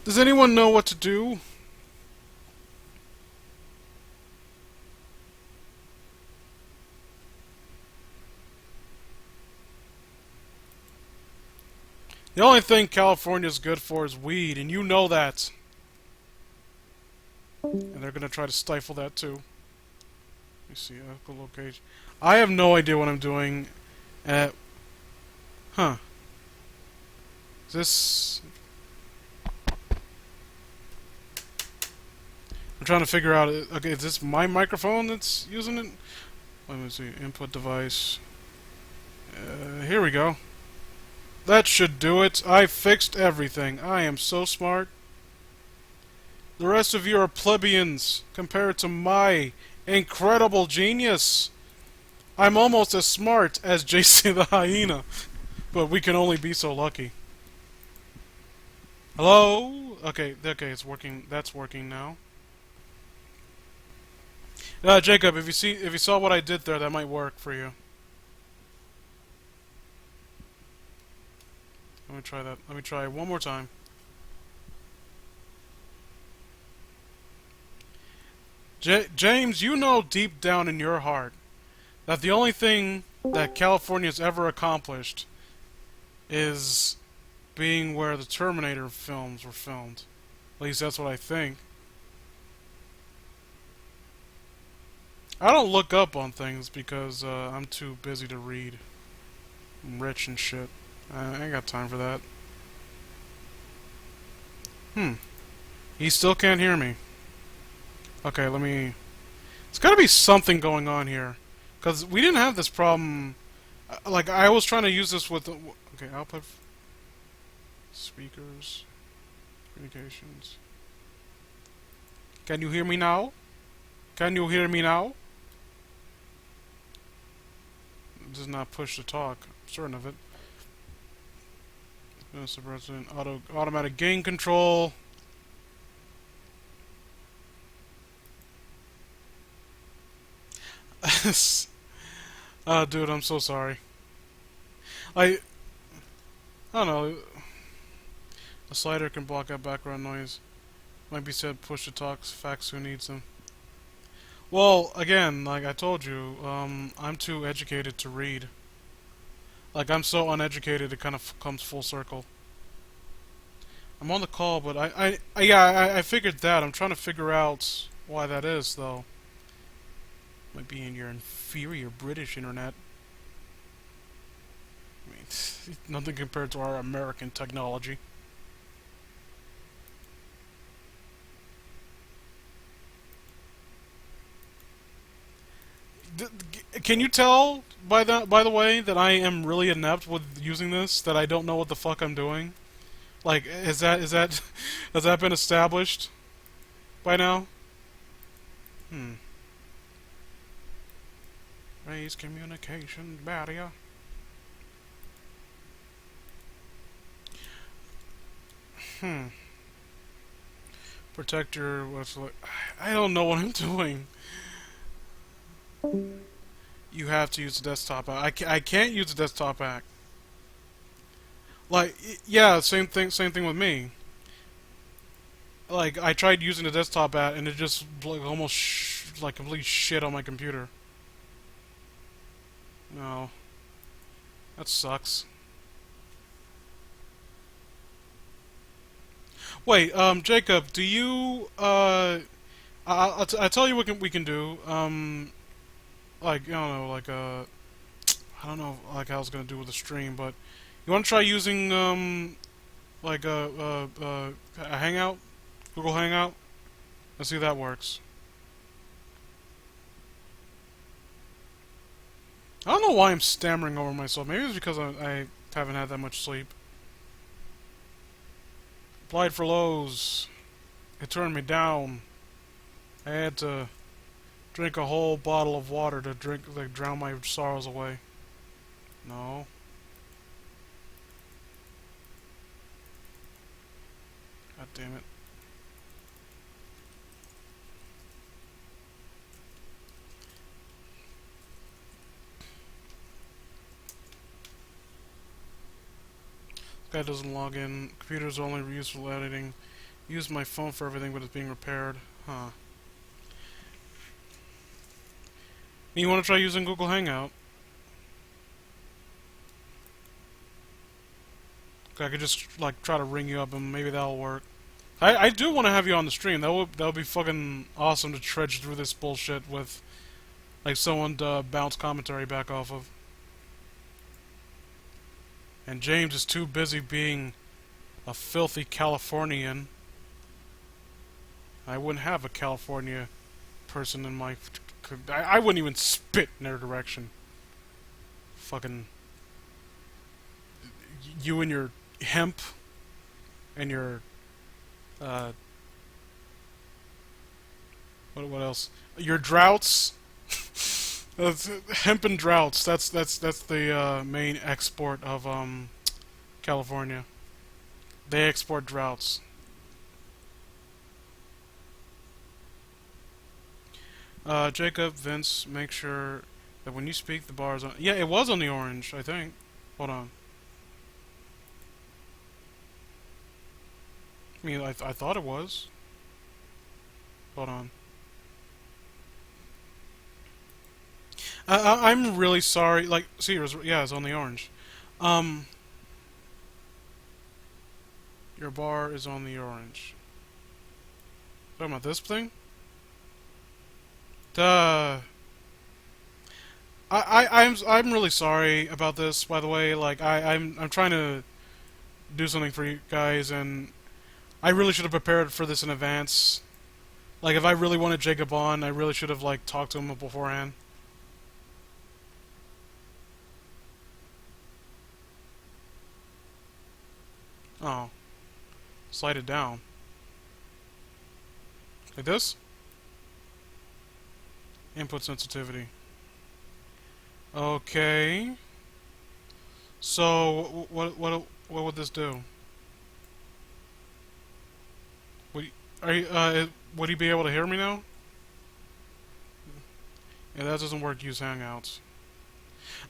Does anyone know what to do? The only thing California's good for is weed, and you know that. And they're gonna try to stifle that too. Let me see, echolocation. I have no idea what I'm doing. Huh. Is this... I'm trying to figure out... Okay, is this my microphone that's using it? Let me see. Input device. Here we go. That should do it. I fixed everything. I am so smart. The rest of you are plebeians compared to my incredible genius. I'm almost as smart as JCTheHyena, but we can only be so lucky. Hello? Okay, it's working. That's working now. Jacob, if you saw what I did there, that might work for you. Let me try that. Let me try it one more time. James, you know deep down in your heart that the only thing that California's ever accomplished is being where the Terminator films were filmed. At least that's what I think. I don't look up on things because I'm too busy to read. I'm rich and shit. I ain't got time for that. He still can't hear me. Okay, let me... It's gotta be something going on here. Because we didn't have this problem... Like, I was trying to use this with... Okay, output... Speakers... Communications... Can you hear me now? Can you hear me now? It does not push to talk. I'm certain of it. Mr. President, automatic gain control... Dude, I'm so sorry. I don't know. A slider can block out background noise. Might be said push to talk, fax who needs them. Well, again, like I told you, I'm too educated to read. Like, I'm so uneducated, it kind of comes full circle. I'm on the call, but I figured that. I'm trying to figure out why that is, though. Might be in your inferior British internet. I mean, nothing compared to our American technology. Can you tell by the way that I am really inept with using this? That I don't know what the fuck I'm doing? Like, is that has that been established by now? Raise communication barrier. Protect your what's like. I don't know what I'm doing. You have to use the desktop app. I can't use the desktop app. Like, yeah, same thing with me. Like, I tried using the desktop app and it just like almost like complete shit on my computer. No. That sucks. Wait, Jacob, do you, I'll tell you what we can do, like, I don't know, like, I don't know, like, how I was gonna do with the stream, but you wanna try using, like, a Hangout? Google Hangout? Let's see if that works. I don't know why I'm stammering over myself. Maybe it's because I haven't had that much sleep. Applied for lows. It turned me down. I had to drink a whole bottle of water to drown my sorrows away. No. God damn it. Guy doesn't log in. Computer's only used for editing. Use my phone for everything, but it's being repaired. Huh. You want to try using Google Hangout? I could just like try to ring you up, and maybe that'll work. I do want to have you on the stream. That would be fucking awesome to trudge through this bullshit with like someone to bounce commentary back off of. And James is too busy being a filthy Californian. I wouldn't have a California person in my... I wouldn't even spit in their direction. Fucking... You and your hemp and your... What else? Your droughts? Hemp and droughts. That's the main export of California. They export droughts. Jacob, Vince, make sure that when you speak, the bar is on. Yeah, it was on the orange, I think. Hold on. I mean, I thought it was. Hold on. I'm really sorry. Like, see, yeah, it's on the orange. Your bar is on the orange. Talking about this thing? Duh. I'm really sorry about this, by the way. Like, I'm trying to do something for you guys, and I really should have prepared for this in advance. Like, if I really wanted Jacob on, I really should have, like, talked to him beforehand. Oh. Slide it down. Like this? Input sensitivity. Okay. So, what would this do? Would he be able to hear me now? Yeah, that doesn't work. Use Hangouts.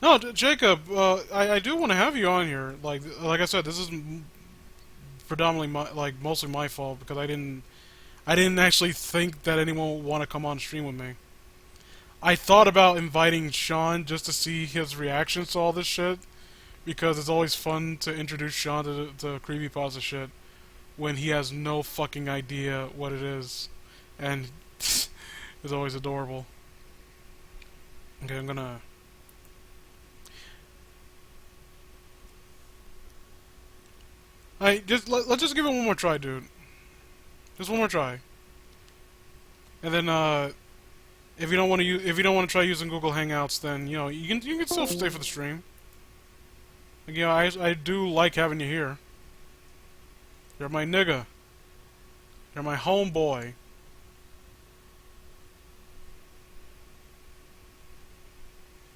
No, Jacob. I do want to have you on here. Like I said, this is predominantly mostly my fault because I didn't actually think that anyone would want to come on stream with me. I thought about inviting Sean just to see his reactions to all this shit because it's always fun to introduce Sean to the creepypasta shit when he has no fucking idea what it is, and it's always adorable. Okay, I'm gonna... let's just give it one more try, dude. Just one more try. And then, if you don't want to try using Google Hangouts, then you know you can still stay for the stream. Like, you know, I do like having you here. You're my nigga. You're my homeboy.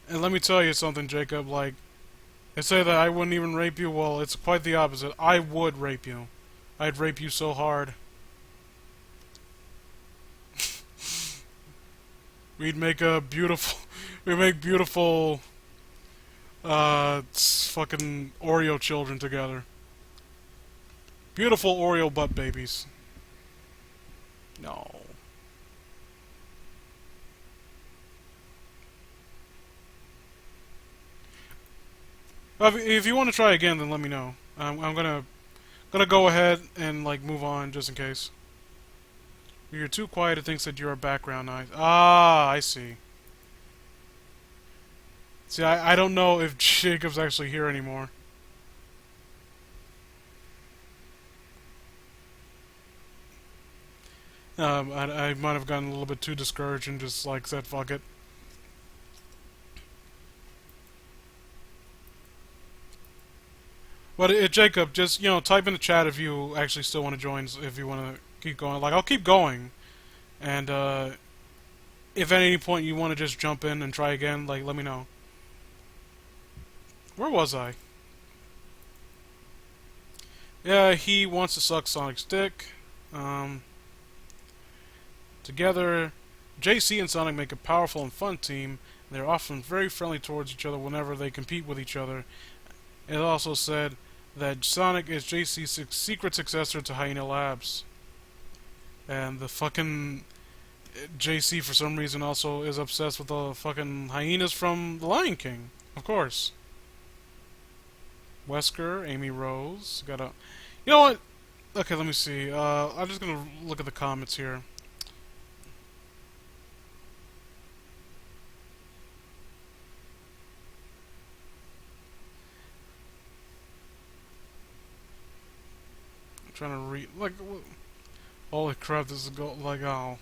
And let me tell you something, Jacob. Like, they say that I wouldn't even rape you. Well, it's quite the opposite. I would rape you. I'd rape you so hard. We'd make a beautiful... We'd make beautiful... fucking Oreo children together. Beautiful Oreo butt babies. No. If you want to try again, then let me know. I'm gonna go ahead and like move on just in case. You're too quiet. It thinks that you're a background noise. Ah, I see. See, I don't know if Jacob's actually here anymore. I might have gotten a little bit too discouraged and just like said fuck it. But Jacob, just type in the chat if you actually still want to join. If you want to keep going, like I'll keep going, and if at any point you want to just jump in and try again, like let me know. Where was I? Yeah, he wants to suck Sonic's dick. Um, Together, JC and Sonic make a powerful and fun team. They're often very friendly towards each other whenever they compete with each other. It also said that Sonic is JC's secret successor to Hyena Labs. And the fucking JC, for some reason, also is obsessed with the fucking hyenas from The Lion King. Of course. Wesker, Amy Rose. Gotta. You know what? Okay, let me see. I'm just gonna look at the comments here. I'm trying to read. Like, holy crap, this is like, oh.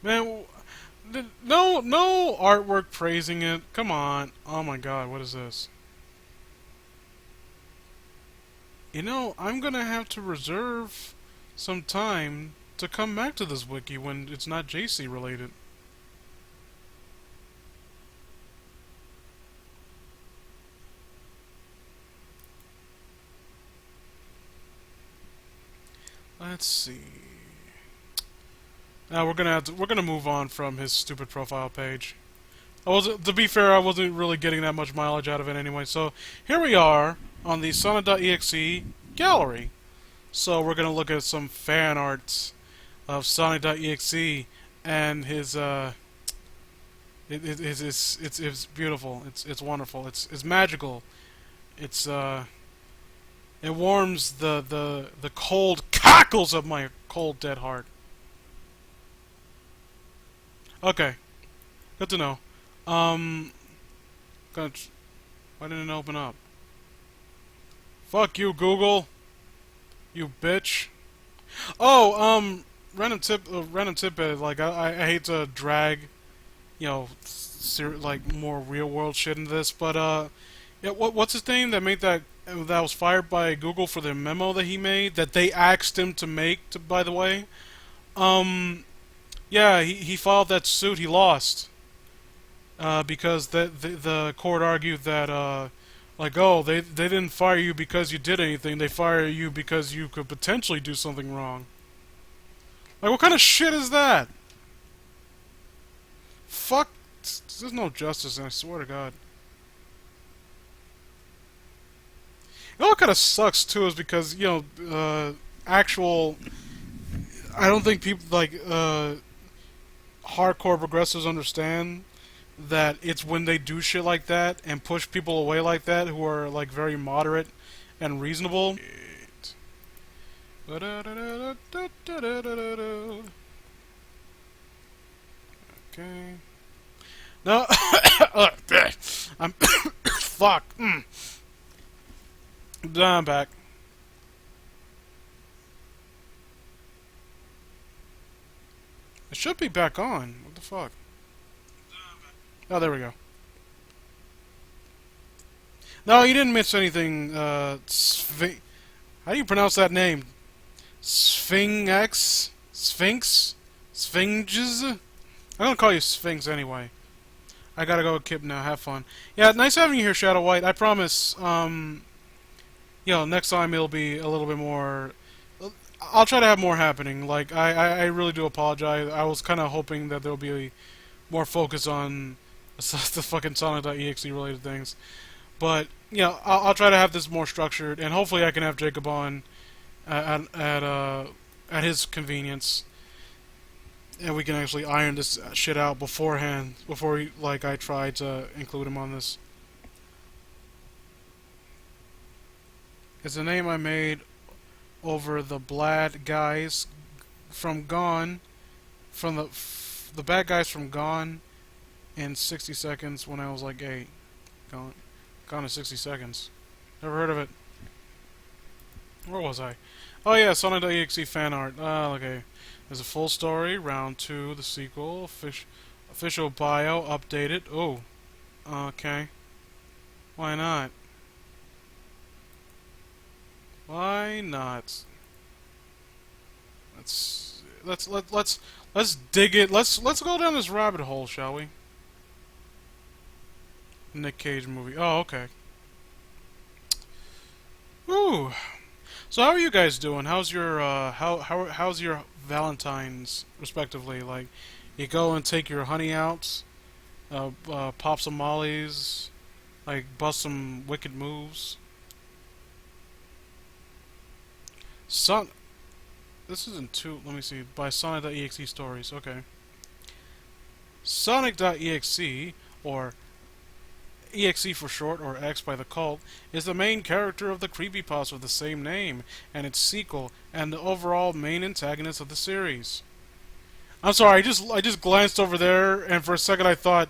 Man, no artwork praising it. Come on. Oh my god, what is this? You know, I'm gonna have to reserve some time to come back to this wiki when it's not JC related. Let's see. Now we're gonna move on from his stupid profile page. To be fair, I wasn't really getting that much mileage out of it anyway. So here we are on the Sonic.EXE gallery. So we're gonna look at some fan art of Sonic.EXE and his it's beautiful. It's wonderful. It's magical. It's it warms the cold cockles of my cold dead heart. Okay, good to know. Um, gonna why didn't it open up? Fuck you, Google. You bitch. Oh, random tip. Like I hate to drag, you know, like more real world shit into this, but yeah, what's his name that made that was fired by Google for the memo that he made that they asked him to make? By the way, yeah, he filed that suit. He lost because the court argued that like, oh, they didn't fire you because you did anything. They fire you because you could potentially do something wrong. Like, what kind of shit is that? Fuck. There's no justice, and I swear to God. You know what kind of sucks too is because actual. I don't think people like hardcore progressives understand that it's when they do shit like that and push people away like that who are like very moderate and reasonable. Okay. No, I'm fuck. I'm back. It should be back on. What the fuck? Oh, there we go. No, you didn't miss anything. How do you pronounce that name? Sphinx? Sphinx? Sphinges? I'm gonna call you Sphinx anyway. I gotta go, Kip, now. Have fun. Yeah, nice having you here, Shadow White. I promise, next time it'll be a little bit more. I'll try to have more happening. Like, I really do apologize. I was kind of hoping that there'll be more focus on the fucking Sonic.exe related things. But, I'll try to have this more structured, and hopefully I can have Jacob on at his convenience. And we can actually iron this shit out beforehand, before I try to include him on this. It's a name I made over the bad guys from Gone, from the bad guys from Gone in 60 seconds when I was like 8. Gone in 60 seconds. Never heard of it. Where was I? Oh yeah, Sonic.exe fan art. Okay. There's a full story, round 2, the sequel, official bio, updated. Oh, okay. Why not? Why not? Let's dig it. Let's go down this rabbit hole, shall we? Nick Cage movie. Oh, okay. Ooh. So how are you guys doing? How's your how's your Valentine's respectively? Like, you go and take your honey out, pop some mollies, like bust some wicked moves. Son, this isn't too. Let me see. By Sonic.EXE stories. Okay. Sonic.EXE, or EXE for short, or X by the cult, is the main character of the creepypasta of the same name, and its sequel, and the overall main antagonist of the series. I'm sorry, I just glanced over there, and for a second I thought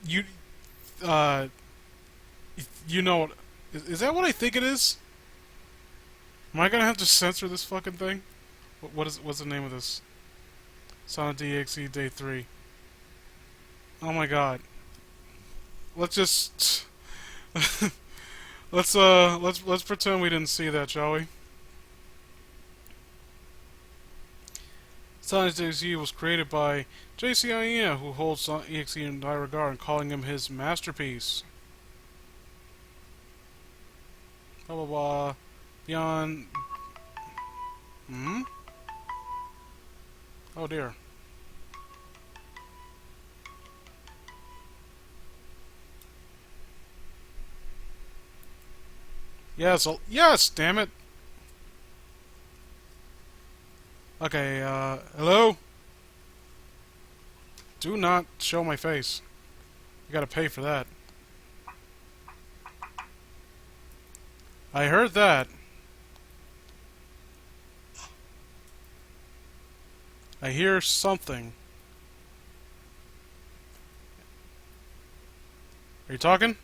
you uh you know is that what I think it is? Am I gonna have to censor this fucking thing? What's the name of this? Sonic DXE Day 3. Oh my god. Let's just let's pretend we didn't see that, shall we? Sonic.exe was created by JCTheHyena, who holds Sonic.exe in high regard, calling him his masterpiece. Blah blah blah. Beyond. Hmm? Oh dear. Yes, yes, damn it. Okay, hello? Do not show my face. You gotta pay for that. I heard that. I hear something. Are you talking?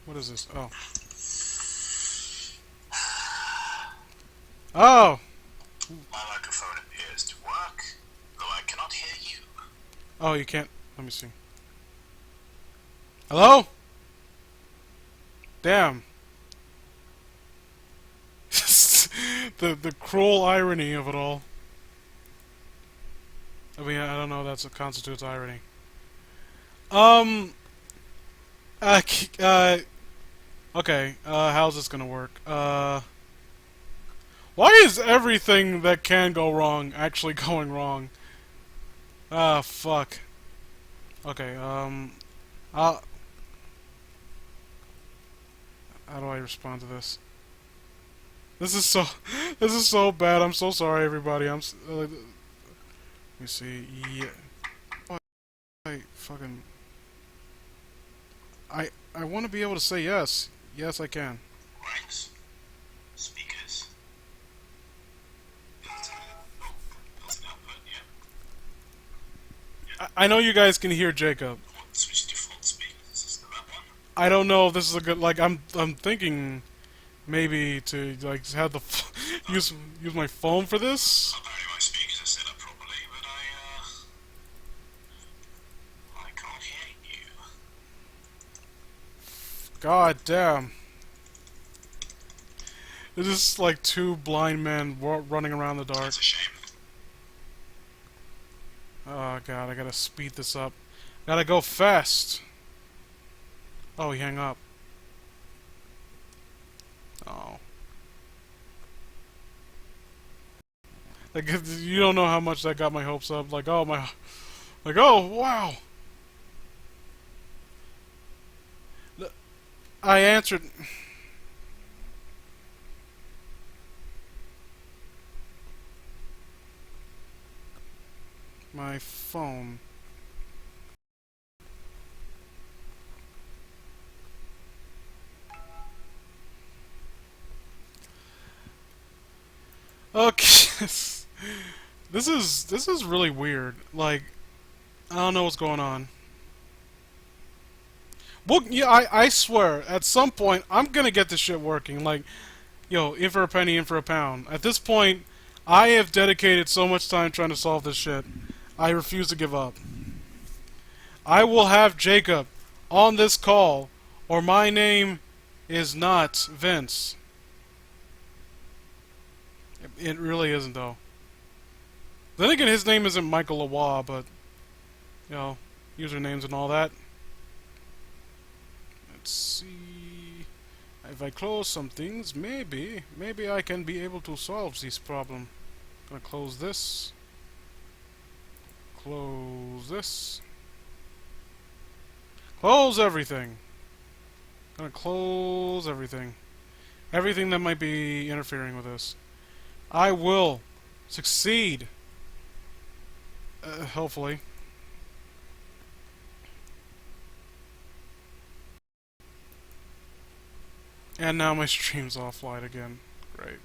What is this? Oh. Oh! My microphone appears to work, though I cannot hear you. Oh, you can't. Let me see. Hello? Damn. the cruel irony of it all. I mean, I don't know if that's what constitutes irony. Um. Uh. Okay. How's this gonna work? Why is everything that can go wrong actually going wrong? Ah, fuck. Okay. How do I respond to this? This is so. This is so bad. I'm so sorry, everybody. Let me see. Yeah. I fucking. I want to be able to say yes. Yes, I can. Ranks. Speakers. Filter. Oh, filter output, yeah. I know you guys can hear Jacob. Switch default speakers. Is this the right one? I don't know if this is a good. Like, I'm thinking maybe to like have the use my phone for this. Apparently my speakers are set up properly, but I can't hear you. God damn. It's just like two blind men running around the dark. That's a shame. Oh god, I gotta speed this up. Gotta go fast. Oh, he hung up. Oh. Like, you don't know how much that got my hopes up. Like, oh my... Like, oh, wow! I answered... My phone. Okay. This is really weird. Like, I don't know what's going on. Well, yeah, I swear, at some point, I'm gonna get this shit working. Like, yo, in for a penny, in for a pound. At this point, I have dedicated so much time trying to solve this shit. I refuse to give up. I will have Jacob on this call, or my name is not Vince. It really isn't, though. Then again, his name isn't Michael Lawa, but, you know, usernames and all that. Let's see. If I close some things, maybe I can be able to solve this problem. Gonna close this. Close this. Close everything. Gonna close everything. Everything that might be interfering with this. I will succeed. Hopefully. And now my stream's offline again. Great.